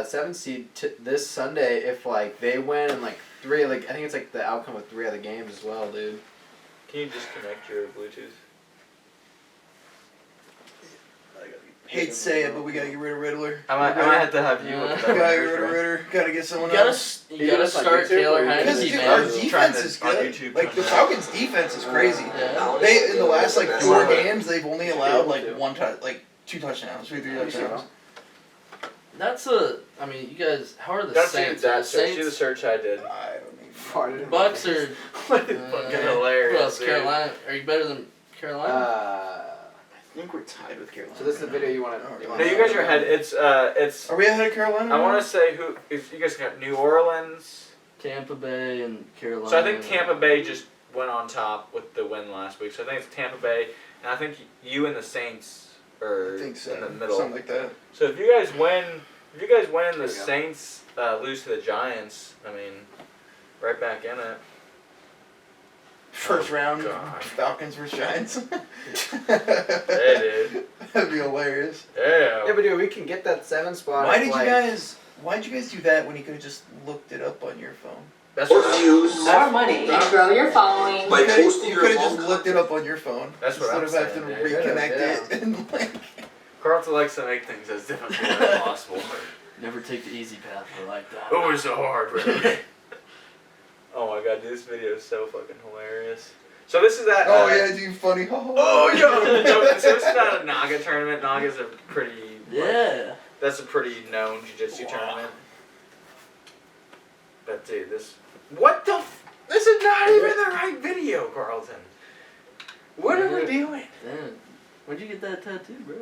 7 seed this Sunday if like they win and like 3 I think it's like the outcome of 3 other games as well, dude. Can you disconnect your Bluetooth? Hate to say it, but we gotta get rid of Riddler. I might have to have you look at Gotta that. get rid of Riddler. Gotta get someone You else. gotta start Taylor Because Heineke, dude, our man. defense is on good. YouTube Like the trying Falcons' defense is crazy. Yeah. They in the last like 4 games, they've only allowed like 2 touchdowns, 3 touchdowns. That's you guys, how are the Gotta see Saints? that The search. See the Saints, search I did. I don't even. Bucks are Fucking hilarious. Who else? dude. Carolina. Are you better than Carolina? I think we're tied with Carolina. So this is the video you want to. No, you guys are ahead. It's. Are we ahead of Carolina? I want to say who. If you guys got New Orleans. Tampa Bay and Carolina. So I think Tampa Bay just went on top with the win last week. So I think it's Tampa Bay, and I think you and the Saints are I think so. in the middle. Something like that. So if you guys win, and the Saints lose to the Giants, I mean, right back in it. First round, God. Falcons vs Giants. Hey, dude. That'd be hilarious. Yeah. Yeah, but dude, we can get that 7 spot. Why if, did like, you guys do that when you could have just looked it up on your phone? That's what More money. Grow your following. You could have just looked it up on your phone. That's what I'm instead of having to saying, dude. reconnect it and like. Carlton likes to make things as difficult as possible. Never take the easy path. I like that. Oh, it's so hard, really. Oh my god, dude, this video is so fucking hilarious. So this is that. Oh yeah, dude, funny. Oh yeah. So this is not a Naga tournament. Naga's a pretty. Yeah. That's a pretty known jiu-jitsu tournament. But dude, this. What the? This is not even the right video, Carlton. What are we doing? Damn. Where'd you get that tattoo, bro?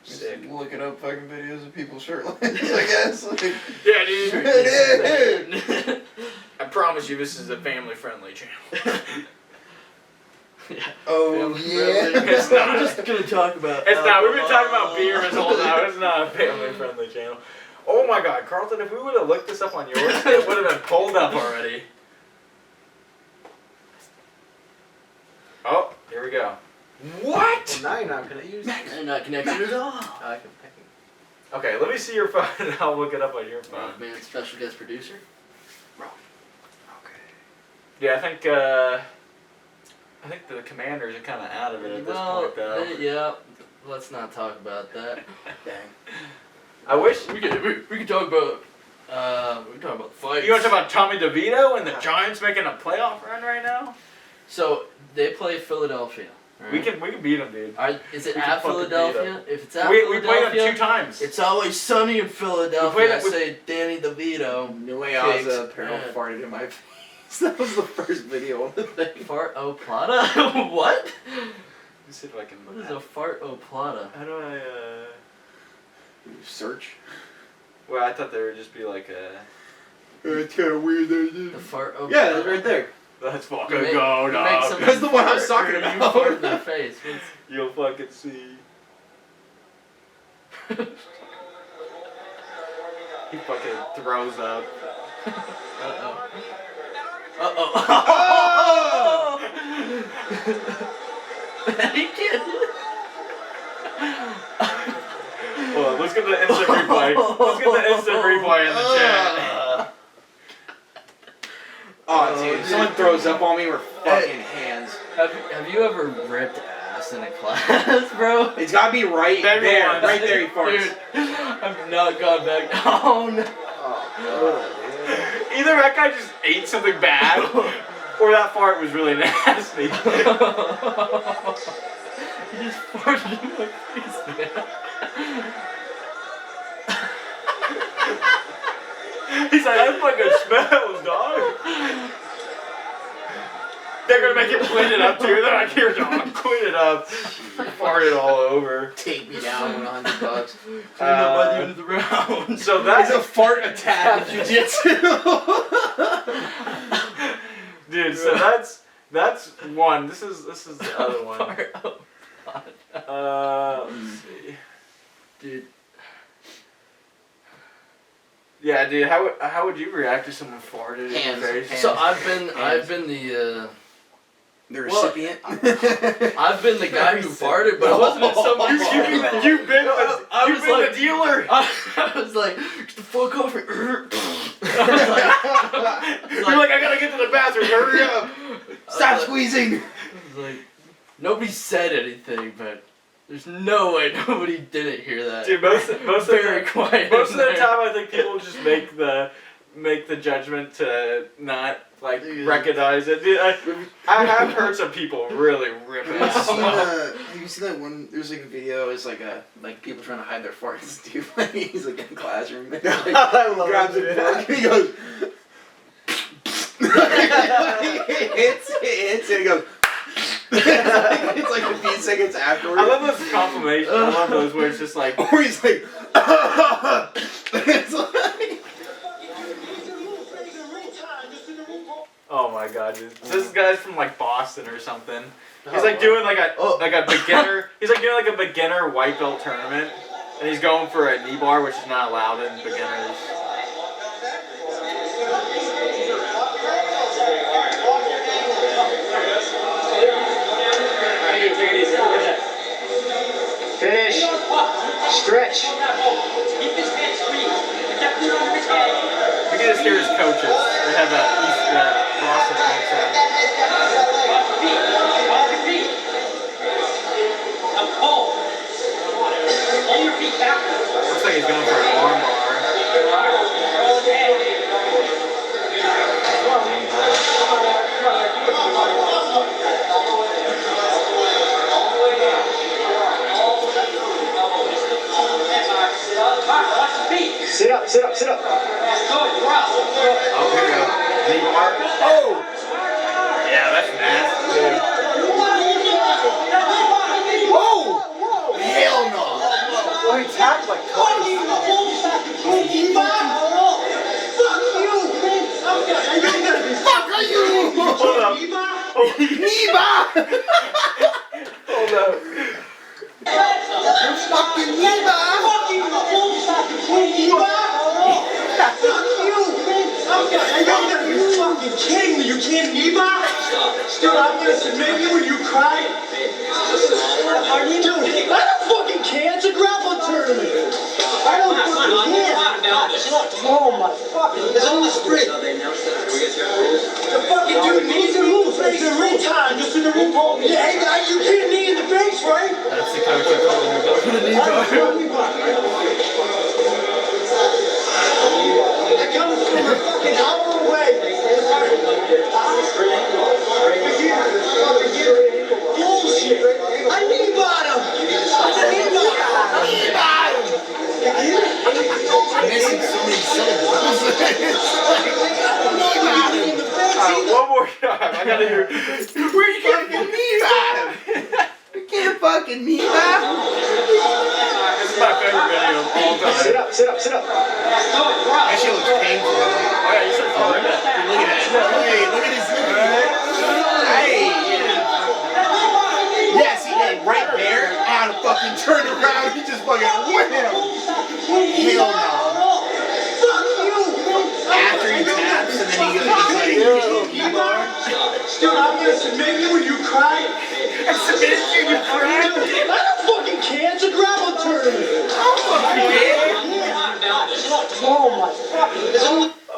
Sick. Just looking up fucking videos of people shirtless, I guess. Like, Yeah, dude. dude. I promise you, this is a family-friendly channel. Oh yeah. It's not. We're just gonna talk about. It's not. We've been talking about beer this whole time. It's not a family-friendly channel. Oh my God, Carlton! If we would have looked this up on yours, it would have been pulled up already. Oh, here we go. What? Well, now you're not gonna use it. You're not connected at all. I can. Okay, let me see your phone and I'll look it up on your phone. Man, special guest producer. Yeah, I think the Commanders are kind of out of it at this point, though. Yeah. Let's not talk about that. Dang. I wish we could talk about We're talking about the fights. You want to talk about Tommy DeVito and the Giants making a playoff run right now? So they play Philadelphia. Right? We can beat them, dude. Is it We at can fucking beat Philadelphia? If it's at We Philadelphia, played them 2 times. It's always sunny in Philadelphia. I we- say Danny DeVito. Nueaza apparel farted in my face. That was the first video on the thing. Fart o plata? What? Let's see if I can. What is a fart o plata? How do I search? Well, I thought they would just be like a. It's kind of weird. The fart o Yeah, plata? it's right there. Let's fucking You make- go, you dog. make somebody That's the one I was fart, talking or about. You fart in their face. You'll fucking see. He fucking throws up. Uh-oh. He can't do it. Well, let's get the instant replay. Let's get the instant replay in the chat. Oh, dude, someone throws up on me with fucking hands. Have you ever ripped ass in a class, bro? It's gotta be right there. Right there, he farts. Dude, I've not gone back down. Either that guy just ate something bad, or that fart was really nasty. He just farted in my face, man. He's like, that fucking smells, dog. They're gonna make him clean it up too. They're like, here, dog, clean it up. Farted all over. Take me down $100. Clean up by the end of the round. So that's a fart attack in Jiu-Jitsu. Dude, so that's one. This is the other one. Let's see. Dude. Yeah, dude. How would you react if someone farted in your face? So I've been the The recipient. I've been the guy who farted, but I wasn't in someone's farted. You've been the dealer. I was like, get the fuck off me. You're like, I gotta get to the bathroom. Hurry up. Stop squeezing. I was like, nobody said anything, but there's no way nobody didn't hear that. Dude, most of Very quiet. Most of the time, I think people just make the judgment to not like recognize it. Dude, I have heard some people really rip it. Have you seen that one? There's like a video. It's like people trying to hide their farts. Dude, he's like in the classroom. And, like, grabs a book and he goes. It hits and he goes. It's like a few seconds afterwards. I love those confirmations. I love those where it's just like, or he's like, it's like. oh my god, dude. This guy's from like Boston or something. He's like doing like a beginner. He's like doing like a beginner white belt tournament, and he's going for a knee bar, which is not allowed in beginners. Finish. Stretch. You can just hear his coaches. They have that Boston accent. Looks like he's going for an arm bar. Sit up, sit up, sit up. Oh, here we go. Knee bar. Oh! Yeah, that's nasty, dude. Oh! Hell no! Well, he tapped like twice. Fuck are you? Hold up. Niba! Hold up. You fucking Niba! Fucking kidding me? You can't Niba? Dude, I'm gonna submit you and you cry. Dude, I don't fucking care. It's a grappling tournament. I don't fucking care. Oh my fucking. It's on the street. The fucking dude needs the rules. It's the ring time. Just in the room. Yeah, hey guys, you can't knee in the face, right? That's the coach who told me to go for the knee bar. all time. Sit up. That shit looks painful. Oh yeah, you should have told me that. Look at that. Hey, look at this. Hey. Yeah, see that right there? I had to fucking turn around. He just fucking wham. Hell no. After he taps and then he goes like, Dude, I'm gonna submit you when you cry. I submitted you, you crack. I don't fucking care. It's a gravel tournament.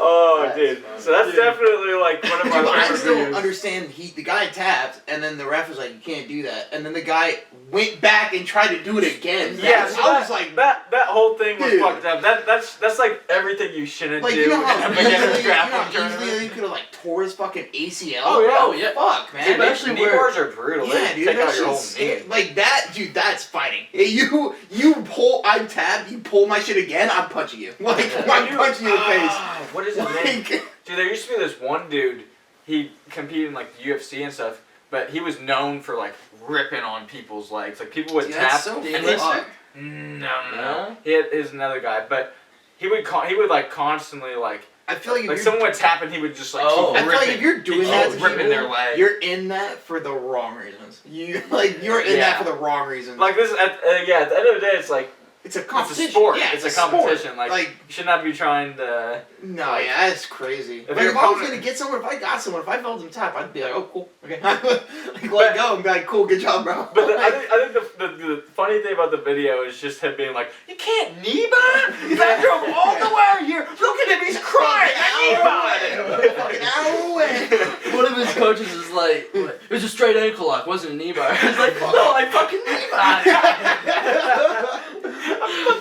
Oh, dude. So that's definitely like one of my I favorite just don't videos. understand. The guy tapped, and then the ref was like, "You can't do that." And then the guy went back and tried to do it again. Yeah, so I was like, that whole thing was dude. fucked up. That's like everything you shouldn't like do you know how in a beginner's easily, grappling he could have like tore his fucking ACL. Oh yeah. Fuck, man. Dude, knee bars are brutal. Yeah, They dude, take that out your whole shit's knee. scary. Like that, dude. That's fighting. You pull. I tab. You pull my shit again. I'm punching you. Like I'm punching you in the face. What is his name? Dude, there used to be this one dude. He competed in like the UFC and stuff, but he was known for like ripping on people's legs. Like people would Dude, tap. that's so and fucked. No. He is another guy, but he would like constantly like. I feel like if like you're, someone would tap and he would just like I keep feel like ripping. if you're doing He that, keeps to ripping people, their leg. you're in that for the wrong reasons. You're in that for the wrong reasons. Like this, at the end of the day, it's like it's a it's competition. a sport. Yeah, it's a sport. competition. Like Like you should not be trying to. no, yeah, that's crazy. Like your if I was opponent- gonna get someone, if I got someone, if I felt them tap, I'd be like, oh cool, okay, like let go and be like, cool, good job, bro. But I think the funny thing about the video is just him being like, you can't knee bar? I drove all the way here. Look at him, he's crying. I knee barred him. One of his coaches is like, it was a straight ankle lock, wasn't a knee bar. He's like, no, I fucking knee barred.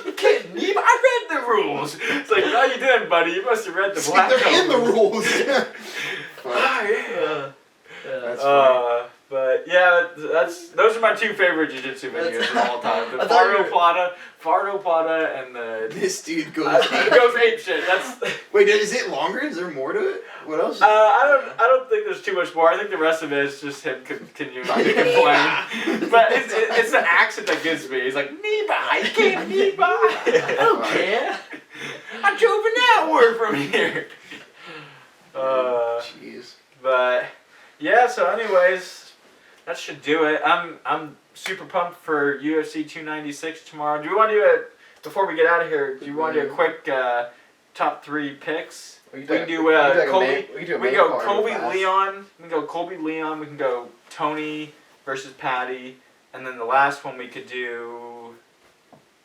You can't knee bar? I read the rules. It's like, no, you didn't, buddy. You must have read the black They're in the codes. rules. Oh, yeah. That's funny. But yeah, those are my two favorite jiu-jitsu videos of all time. The I thought you Fardo Plata, and the This dude goes. goes ape shit. That's Wait, is it longer? Is there more to it? What else? I don't think there's too much more. I think the rest of it is just him continuing to complain. But it's the accent that gets me. He's like, knee bar, you can't knee bar. I don't care. I drove an hour from here. Jeez. But yeah, so anyways, that should do it. I'm super pumped for UFC 296 tomorrow. Do you want to do it before we get out of here? Do you want to do a quick top 3 picks? We can do Colby. We can go Colby Leon. We can go Colby Leon. We can go Tony versus Patty, and then the last one we could do.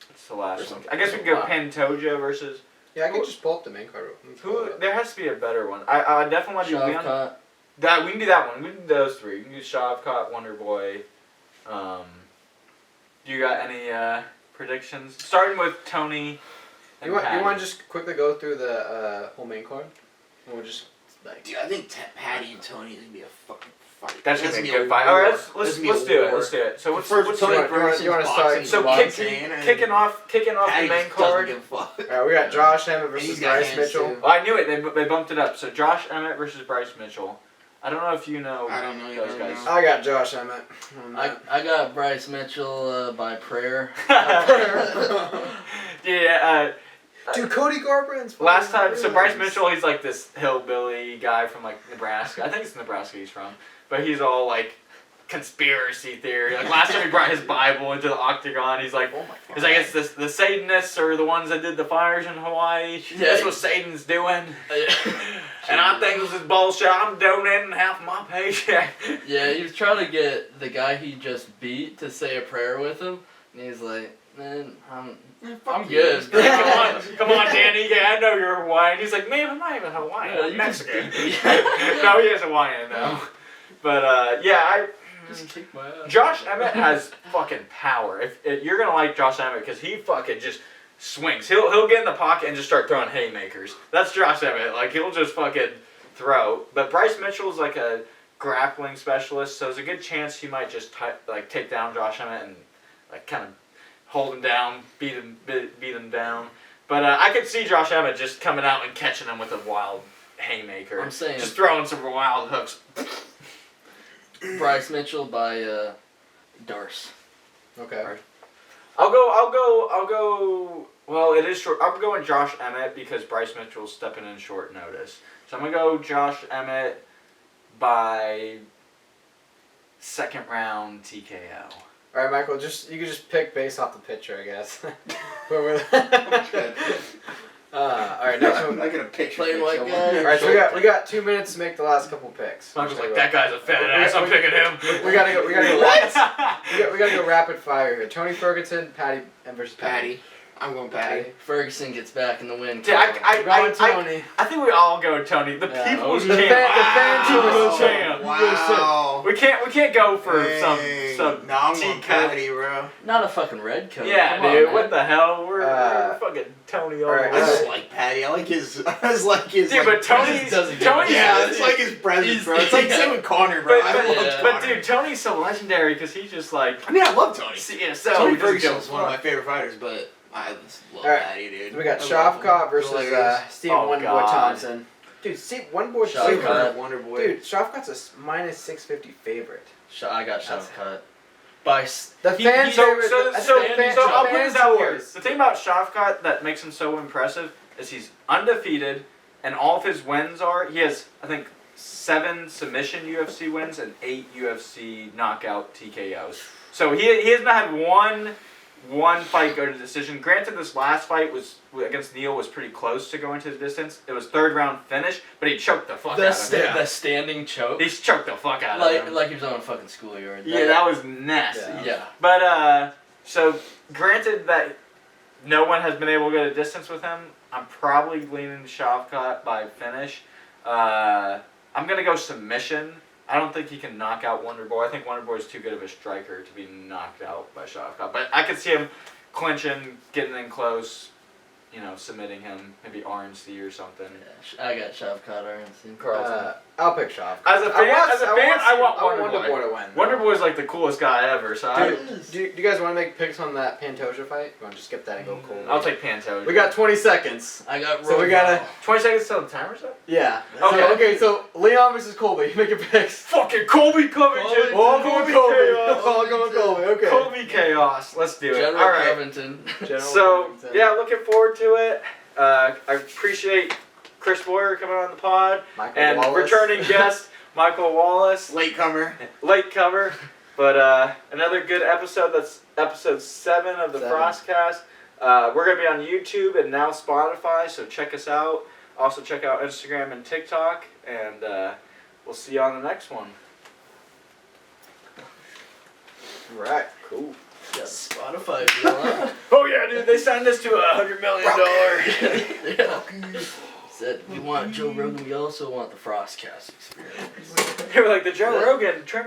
What's the last one? I guess we can go Pantoja versus. Yeah, I can just pull up the main card. Who? There has to be a better one. I definitely want to do Leon. Shavkat. We can do that one. We can do those 3. We can do Shavkat, Wonder Boy. Do you got any predictions? Starting with Tony. And You Patty. want to just quickly go through the whole main card? And we'll just like. Dude, I think Patty and Tony is gonna be a fucking fight. That's gonna be a good fight. All right, let's do it. Let's do it. So what's Tony the Ferguson's you wanna boxing, start- so boxing, kicking off the main card? Alright, we got Josh Emmett versus He's got Bryce hands, Mitchell. too. Oh, I knew it. They bumped it up. So Josh Emmett versus Bryce Mitchell. I don't know if you know. I don't know those either, guys. no. I got Josh Emmett. I got Bryce Mitchell by prayer. Yeah. Dude, Cody Garbrandt's Last time, so Bryce Mitchell, he's like this hillbilly guy from like Nebraska. I think it's Nebraska he's from, but he's all like conspiracy theory. Like last time he brought his Bible into the octagon, he's like, it's the Satanists are the ones that did the fires in Hawaii. That's what Satan's doing. And I think this is bullshit. I'm donating half of my paycheck. Yeah, he was trying to get the guy he just beat to say a prayer with him, and he's like, man, I'm good. Come on, Danny. Yeah, I know you're Hawaiian. He's like, man, I'm not even Hawaiian. I'm Mexican. No, he is Hawaiian though. But yeah, just kick my ass. Josh Emmett has fucking power. If you're gonna like Josh Emmett, because he fucking just swings. He'll get in the pocket and just start throwing haymakers. That's Josh Emmett. Like he'll just fucking throw. But Bryce Mitchell's like a grappling specialist, so there's a good chance he might just take down Josh Emmett and like kind of hold him down, beat him down. But I could see Josh Emmett just coming out and catching him with a wild haymaker. I'm saying just throwing some wild hooks. Bryce Mitchell by Darce. Okay. I'll go Well, it is short. I'm going Josh Emmett because Bryce Mitchell's stepping in short notice. So I'm going to go Josh Emmett by second round TKO. All right, Michael. You can just pick based off the picture, I guess. All right, next one. I get a picture. Plain white picture. guy. All right, so we got 2 minutes to make the last couple picks. I'm just like, that guy's a fat ass. I'm picking him. We gotta go. We gotta go rapid fire here. Tony Ferguson, Patty, and versus Patty. I'm going Patty. Ferguson gets back in the win. Dude, I think we all go Tony. The people's champ. The champ. Wow. We can't go for some No, I'm going Patty, bro. Not a fucking red coat. Yeah, Come dude. on, what the hell? We're fucking Tony all I just like Patty. I like his. Dude, like, but Tony's. Yeah, it's like his presence, bro. It's like same with Connor, bro. But dude, Tony's so legendary because he's just like. I mean, I love Tony. Yeah, so Tony Ferguson is one of my favorite fighters, but I just love Patty, dude. So we got Shavkat versus Steve Wonderboy Thompson. Dude, Steve Wonderboy Wonderboy. Dude, Shavkat's a minus 650 favorite. I got Shavkat. By the fan favorite. So I'll put this out here. The thing about Shavkat that makes him so impressive is he's undefeated, and all of his wins are he has I think 7 submission UFC wins and 8 UFC knockout TKOs. So he hasn't had one fight go to decision. Granted, this last fight was against Neal was pretty close to going to the distance. It was 3rd round finish, but he choked the fuck out of him. The standing choke. He choked the fuck out of him. Like he was on a fucking schoolyard. Yeah, that was nasty. Yeah. But so granted that no one has been able to get a distance with him, I'm probably leaning to Shavkat by finish. I'm gonna go submission. I don't think he can knock out Wonderboy. I think Wonderboy's too good of a striker to be knocked out by Shavkat. But I could see him clinching, getting in close, submitting him, maybe RNC or something. Yeah, I got Shavkat, RNC. Carlton. I'll pick Shavkat. As a fan, I want Wonderboy to win. Wonderboy's like the coolest guy ever. So do you guys want to make picks on that Pantoja fight? You want to just skip that and go cold? I'll take Pantoja. We got 20 seconds. I got. So we got 20 seconds till the timer's up. Yeah. Okay. So Leon versus Colby. Make your picks. Fucking Colby Covington. All going Colby. Okay. Colby Chaos. Let's do it. General All right. Covington. Yeah, looking forward to it. I appreciate Chris Boyer coming on the pod and returning guest Michael Wallace. Latecomer. But another good episode. That's episode 7 of the Frostcast. We're going to be on YouTube and now Spotify, so check us out. Also check out Instagram and TikTok, and we'll see you on the next one. All right, cool. Yeah, Spotify deal, huh? Oh yeah, dude, they signed us to $100 million. Yeah. Said we want Joe Rogan, we also want the Frostcast experience. They were like, the Joe Rogan, trim